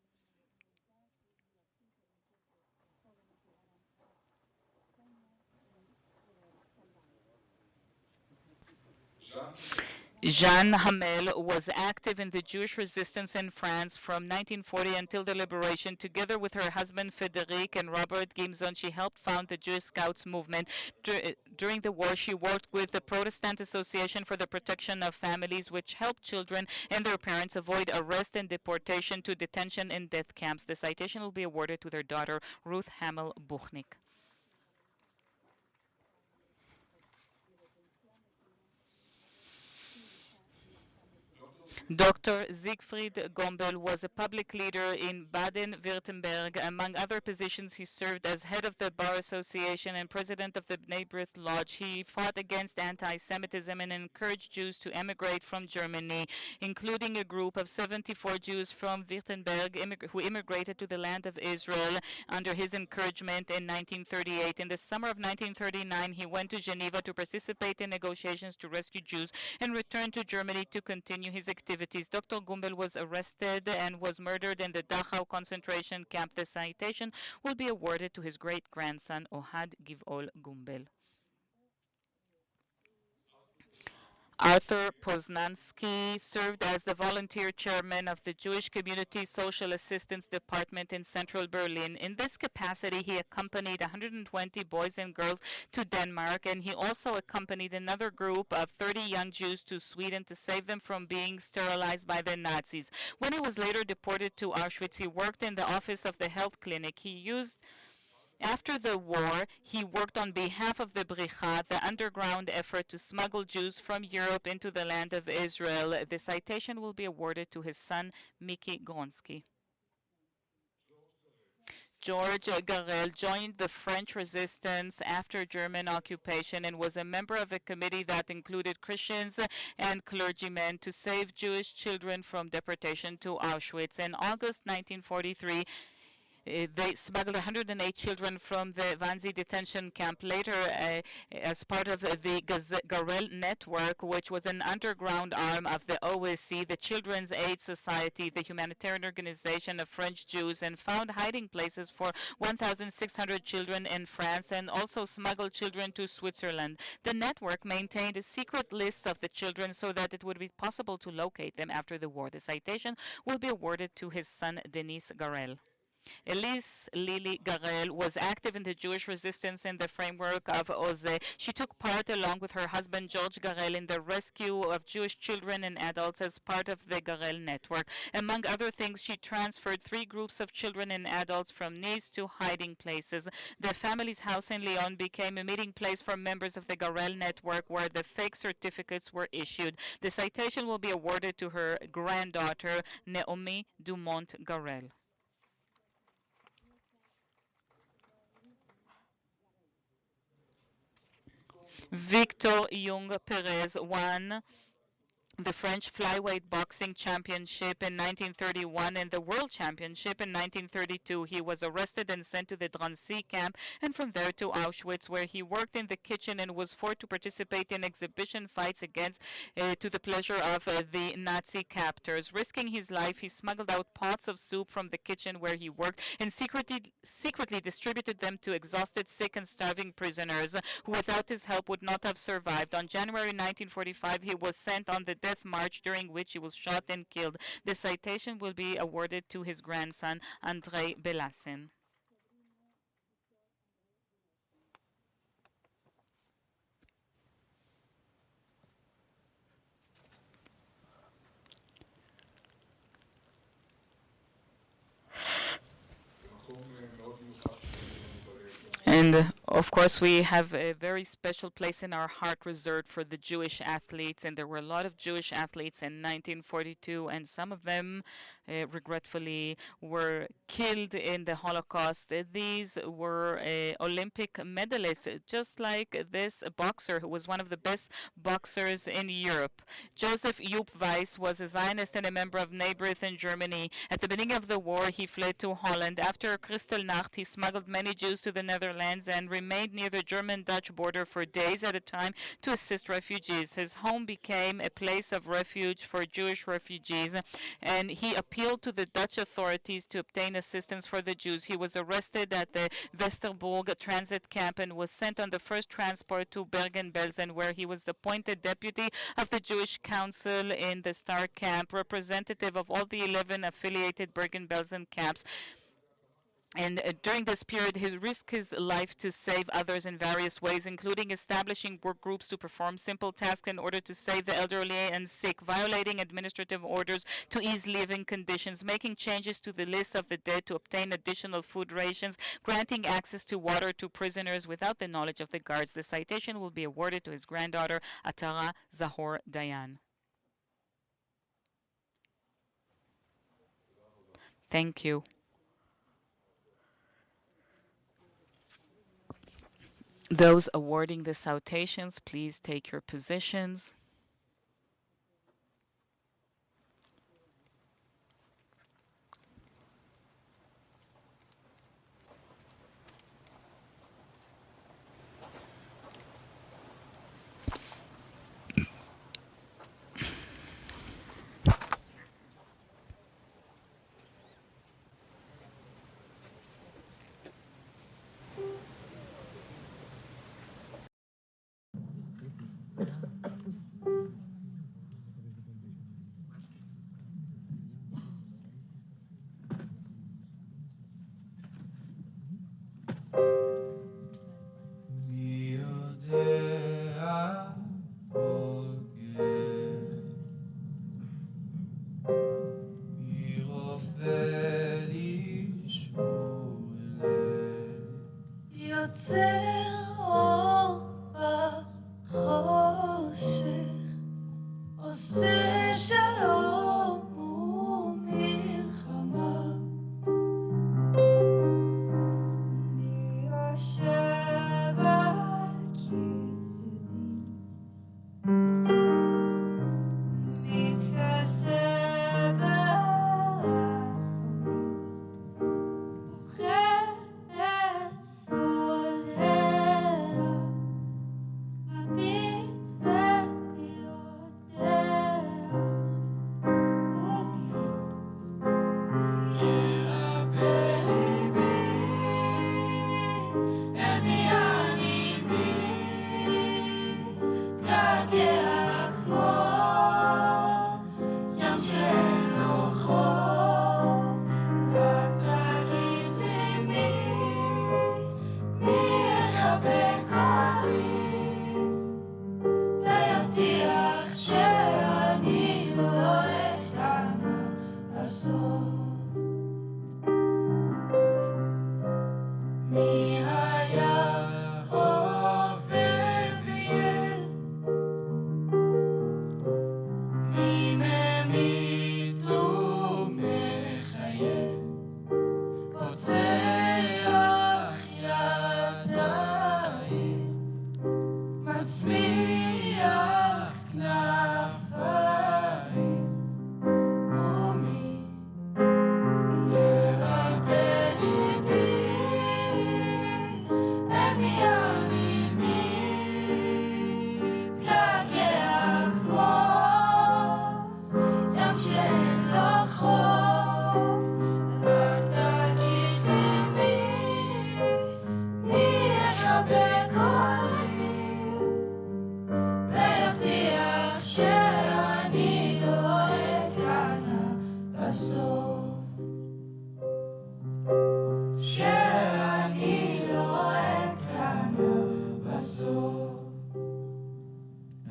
Jeanne Hamel was active in the Jewish resistance in France from 1940 until the liberation. Together with her husband Frederic and Robert Gimson, she helped found the Jewish Scouts movement. During the war, she worked with the Protestant Association for the Protection of Families, which helped children and their parents avoid arrest and deportation to detention and death camps. The citation will be awarded to their daughter, Ruth Hamel Buchnik. Dr. Siegfried Gombel was a public leader in Baden-Württemberg. Among other positions, he served as head of the Bar Association and president of the B'nai B'rith Lodge. He fought against anti-Semitism and encouraged Jews to emigrate from Germany, including a group of 74 Jews from Württemberg who immigrated to the land of Israel under his encouragement in 1938. In the summer of 1939, he went to Geneva to participate in negotiations to rescue Jews and returned to Germany to continue his activities. Dr. Gumbel was arrested and was murdered in the Dachau concentration camp. The citation will be awarded to his great-grandson, Ohad Giv'ol Gumbel. Arthur Poznansky served as the volunteer chairman of the Jewish Community Social Assistance Department in central Berlin. In this capacity, he accompanied 120 boys and girls to Denmark, and he also accompanied another group of 30 young Jews to Sweden to save them from being sterilized by the Nazis. When he was later deported to Auschwitz, he worked in the office of the health clinic. After the war, he worked on behalf of the Bricha, the underground effort to smuggle Jews from Europe into the land of Israel. The citation will be awarded to his son, Miki Gronsky. George Garel joined the French resistance after German occupation and was a member of a committee that included Christians and clergymen to save Jewish children from deportation to Auschwitz. In August 1943, they smuggled 108 children from the Wannsee detention camp. Later, as part of the Garel Network, which was an underground arm of the OSC, the Children's Aid Society, the humanitarian organization of French Jews, and found hiding places for 1,600 children in France and also smuggled children to Switzerland. The network maintained a secret list of the children so that it would be possible to locate them after the war. The citation will be awarded to his son, Denis Garel. Elise Lili Garel was active in the Jewish resistance in the framework of OZE. She took part, along with her husband George Garel, in the rescue of Jewish children and adults as part of the Garel network. Among other things, she transferred 3 groups of children and adults from Nice to hiding places. The family's house in Lyon became a meeting place for members of the Garel network where the fake certificates were issued. The citation will be awarded to her granddaughter, Naomi Dumont Garel. Victor Jung Perez won the French flyweight boxing championship in 1931 and the world championship in 1932. He was arrested and sent to the Drancy camp and from there to Auschwitz, where he worked in the kitchen and was forced to participate in exhibition fights against to the pleasure of the Nazi captors. Risking his life, he smuggled out pots of soup from the kitchen where he worked and secretly distributed them to exhausted, sick, and starving prisoners who without his help would not have survived. On January 1945, he was sent on the death march, during which he was shot and killed. The citation will be awarded to his grandson, Andrei Belassin. And Of course, we have a very special place in our heart reserved for the Jewish athletes, and there were a lot of Jewish athletes in 1942, and some of them, regretfully, were killed in the Holocaust. These were Olympic medalists, just like this boxer who was one of the best boxers in Europe. Joseph Joop Weiss was a Zionist and a member of B'nai B'rith in Germany. At the beginning of the war, he fled to Holland. After Kristallnacht, he smuggled many Jews to the Netherlands and remained near the German-Dutch border for days at a time to assist refugees. His home became a place of refuge for Jewish refugees, and he appealed to the Dutch authorities to obtain assistance for the Jews. He was arrested at the Westerbork transit camp and was sent on the first transport to Bergen-Belsen, where he was appointed deputy of the Jewish Council in the Star camp, representative of all the 11 affiliated Bergen-Belsen camps. And during this period, he risked his life to save others in various ways, including establishing work groups to perform simple tasks in order to save the elderly and sick, violating administrative orders to ease living conditions, making changes to the list of the dead to obtain additional food rations, granting access to water to prisoners without the knowledge of the guards. The citation will be awarded to his granddaughter, Atara Zahor Dayan. Thank you. Those awarding the citations, please take your positions.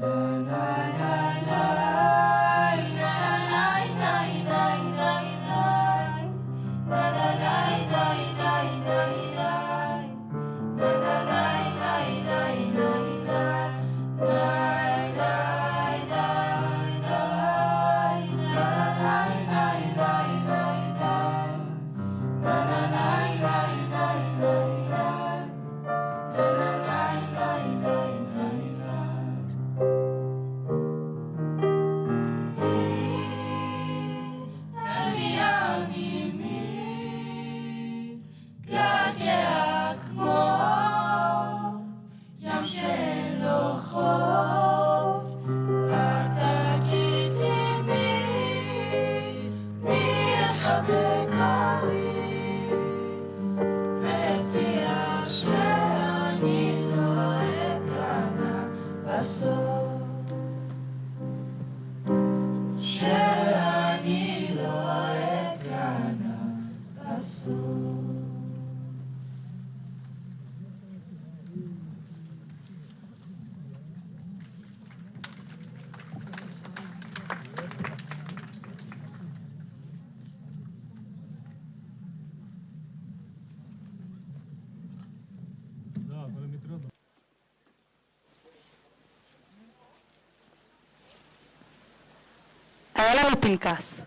Na na על הפנקס.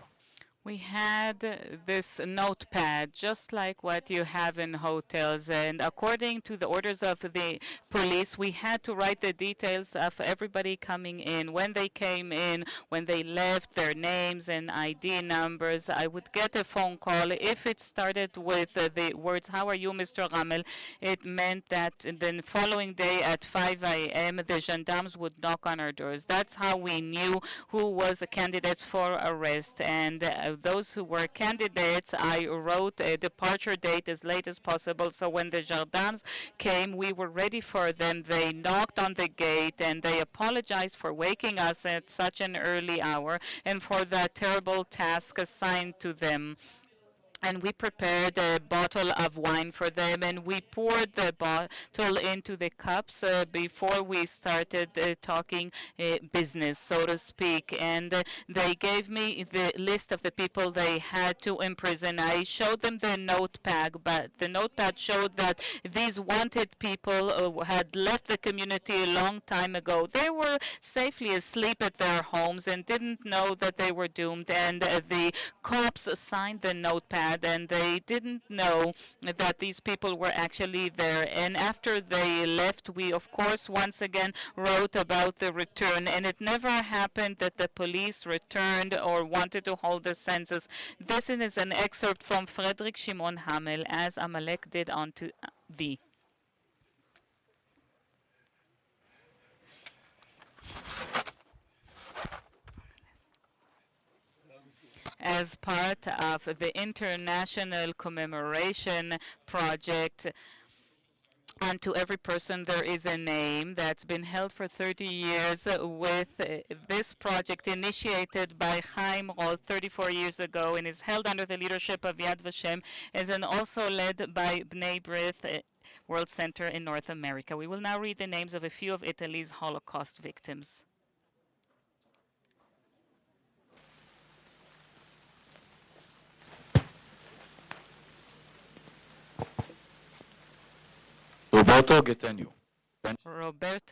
We had this notepad, just like what you have in hotels. And according to the orders of the police, we had to write the details of everybody coming in, when they came in, when they left, their names and ID numbers. I would get a phone call. If it started with the words, "How are you, Mr. Ramel?" it meant that the following day at 5 a.m., the gendarmes would knock on our doors. That's how we knew who was candidates for arrest. And those who were candidates, I wrote a departure date as late as possible. So when the gendarmes came, we were ready for them. They knocked on the gate and they apologized for waking us at such an early hour and for that terrible task assigned to them. And we prepared a bottle of wine for them, and we poured the bottle into the cups before we started talking business, so to speak. And they gave me the list of the people they had to imprison. I showed them the notepad, but the notepad showed that these wanted people had left the community a long time ago. They were safely asleep at their homes and didn't know that they were doomed. And the cops signed the notepad, and they didn't know that these people were actually there. And after they left, we of course once again wrote about the return, and it never happened that the police returned or wanted to hold a census. This is an excerpt from Friedrich Shimon Hamel, as Amalek did unto thee. As part of the international commemoration project, unto every person there is a name, that's been held for 30 years with this project initiated by Chaim Roth 34 years ago and is held under the leadership of Yad Vashem, and also led by B'nai B'rith World Center in North America. We will now read the names of a few of Italy's Holocaust victims. Roberto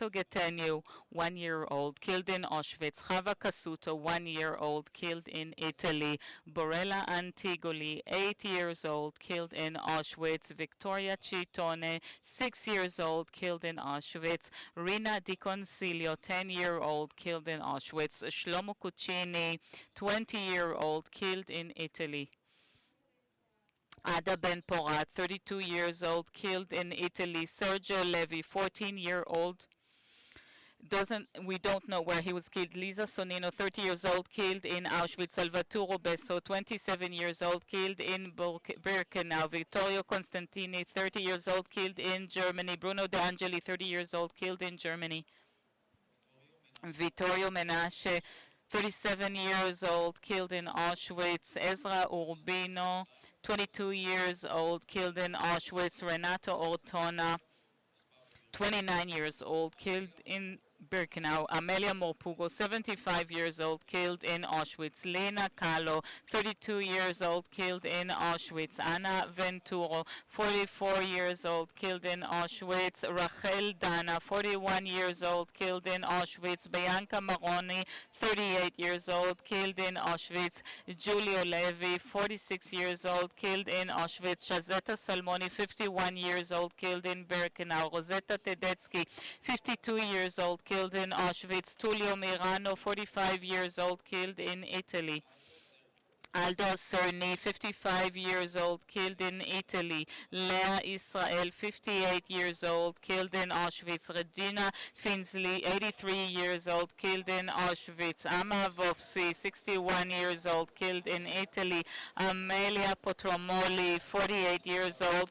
Getenu, 1-year-old, killed in Auschwitz. Chava Casuto, 1-year-old, killed in Italy. Borella Antigoli, 8 years old, killed in Auschwitz. Victoria Citone, 6 years old, killed in Auschwitz. Rina Di Concilio, 10-year-old, killed in Auschwitz. Shlomo Cuccini, 20-year-old, killed in Italy. Ada Ben Porat, 32 years old, killed in Italy. Sergio Levi, 14-year-old. We don't know where he was killed. Lisa Sonino, 30 years old, killed in Auschwitz. Salvatore Besso, 27 years old, killed in Birkenau. Vittorio Constantini, 30 years old, killed in Germany. Bruno De Angeli, 30 years old, killed in Germany. Vittorio Menashe, 37 years old, killed in Auschwitz. Ezra Urbino, 22 years old, killed in Auschwitz. Renato Ortona, 29 years old, killed in Birkenau. Amelia Morpugo, 75 years old, killed in Auschwitz. Lena Kahlo, 32 years old, killed in Auschwitz. Ana Venturo, 44 years old, killed in Auschwitz. Rachel Dana, 41 years old, killed in Auschwitz. Bianca Maroni, 38 years old, killed in Auschwitz. Giulio Levi, 46 years old, killed in Auschwitz. Shazeta Salmoni, 51 years old, killed in Birkenau. Rosetta Tedeschi, 52 years old, killed in Auschwitz. Tullio Mirano, 45 years old, killed in Italy. Aldo Cerny, 55 years old, killed in Italy. Lea Israel, 58 years old, killed in Auschwitz. Regina Finsley, 83 years old, killed in Auschwitz. Amma Vovsi, 61 years old, killed in Italy. Amelia Potromoli, 48 years old,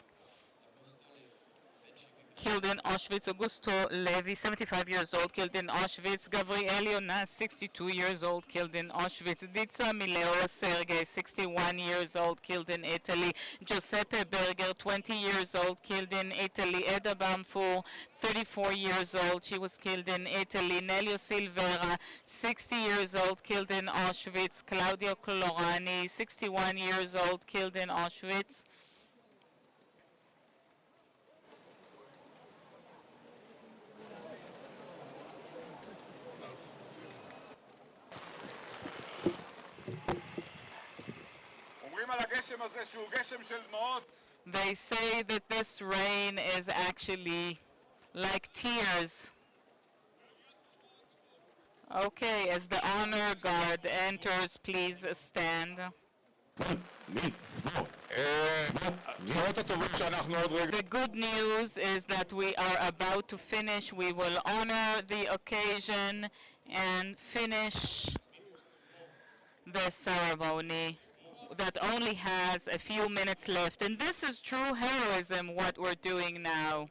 killed in Auschwitz. Augusto Levi, 75 years old, killed in Auschwitz. Gabriel Yonas, 62 years old, killed in Auschwitz. Ditsa Mileo Sergei, 61 years old, killed in Italy. Giuseppe Berger, 20 years old, killed in Italy. Eda Bamfour, 34 years old, she was killed in Italy. Nelio Silvera, 60 years old, killed in Auschwitz. Claudio Colorani, 61 years old, killed in Auschwitz. על הגשם הזה שהוא גשם של דמעות. They say that this rain is actually like tears. Okay, as the honor guard enters, please stand. בשורות הטובות שאנחנו עוד רגע... The good news is that we are about to finish. We will honor the occasion and finish the ceremony that only has a few minutes left. And this is true heroism, what we're doing now.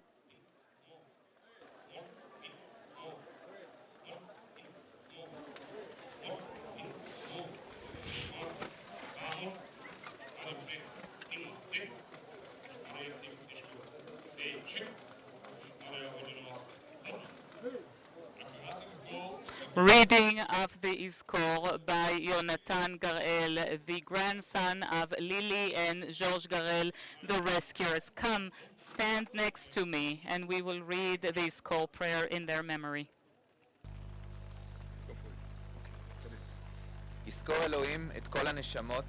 Reading of the Iskor by Yonatan Garel, the grandson of Lily and George Garel, the rescuers. Come, stand next to me, and we will read the Iskor prayer in their memory. יזכור אלוהים את כל הנשמות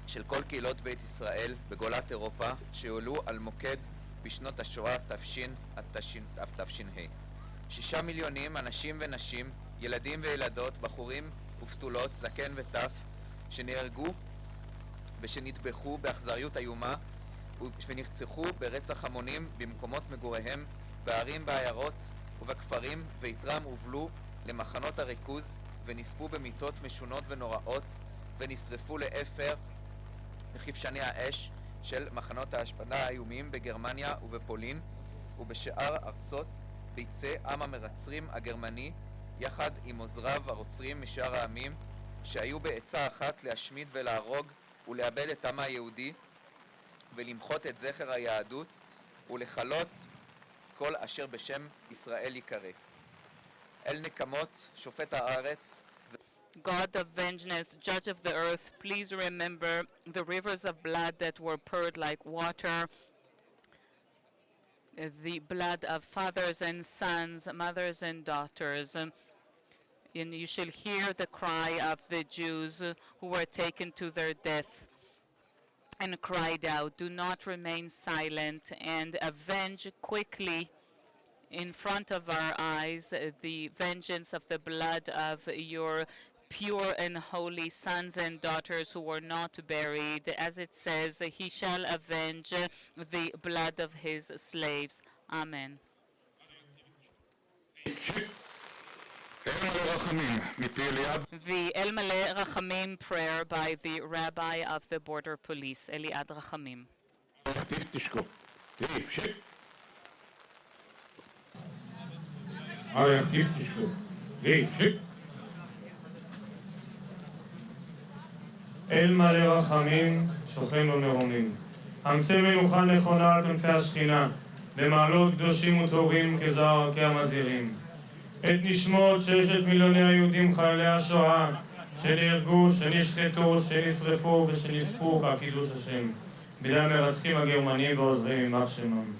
של כל קהילות בית ישראל בגולת אירופה שהועלו על מוקד בשנות השואה תש"ה. 6 מיליונים אנשים ונשים, ילדים וילדות, בחורים ובתולות, זקן וטף, שנהרגו ושנטבחו באכזריות איומה ונרצחו ברצח המונים במקומות מגוריהם, בערים, בעיירות ובכפרים, ויתרם הובלו למחנות הריכוז ונספו במיתות משונות ונוראות ונשרפו לאפר בכבשני האש של מחנות ההשפלה האיומיים בגרמניה ובפולין ובשאר ארצות ביצי עם המרצרים הגרמני יחד עם עוזריו הרוצרים משאר העמים שהיו בעצה אחת להשמיד ולהרוג ולאבד את העם היהודי ולמחות את זכר היהדות ולכלות כל אשר בשם ישראל יקרא. אל נקמות שופט הארץ. God of vengeance, judge of the earth, please remember the rivers of blood that were poured like water, the blood of fathers and sons, mothers and daughters. And you shall hear the cry of the Jews who were taken to their death and cried out, do not remain silent, and avenge quickly in front of our eyes the vengeance of the blood of your pure and holy sons and daughters who were not buried. As it says, he shall avenge the blood of his slaves. Amen. The El Maleh Rachamim prayer by the Rabbi of the Border Police, Eliad Rachamim. אל מלא רחמים, שוכן ומרומים. המצא מנוחה נכונה על כנפי השכינה, במעלות קדושים וטהורים כזוהר כהמזהירים. את נשמות 6 מיליוני היהודים חיילי השואה, שנהרגו, שנשחטו, שנשרפו ושנספו כקידוש השם, בידי המרצחים הגרמנים ועוזרים יימח שמם.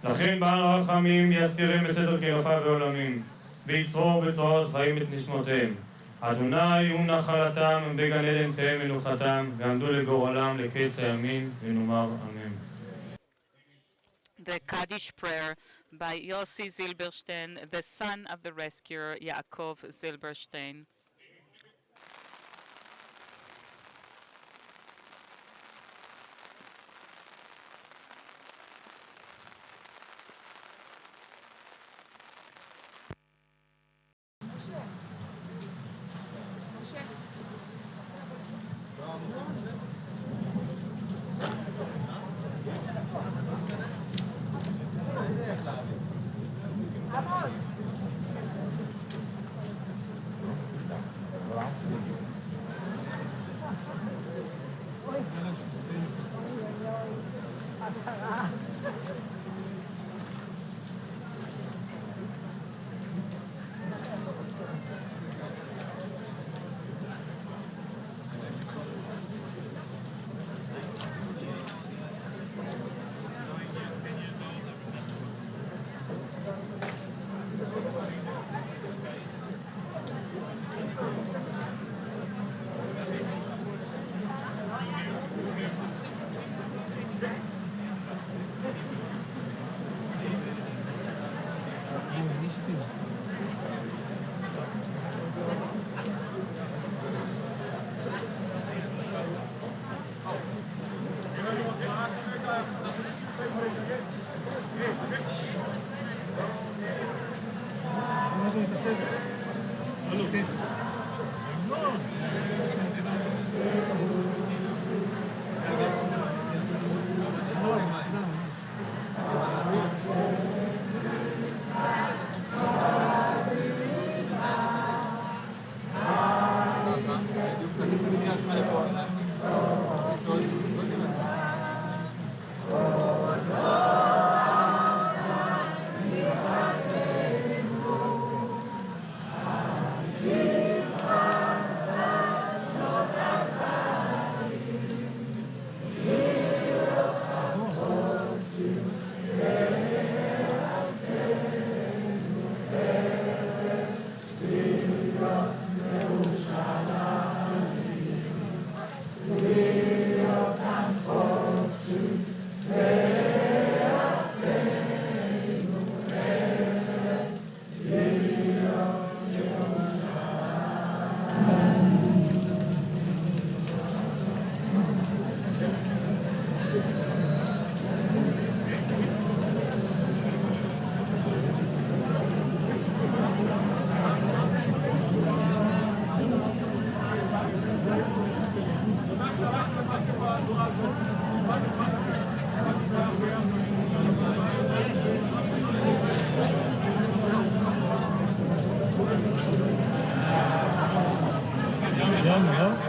לכן בעל הרחמים יסתירם בסתר כנפיו ועולמים, ויצרור בצרורות חיים את נשמותיהם. אדוני הוא נחלתם, בגן עדן תהא מנוחתם, ועמדו לגורלם לקץ הימין, ונאמר אמן. The Kaddish prayer by Yossi Zilberstein, the son of the rescuer Yaakov Zilberstein. Ja,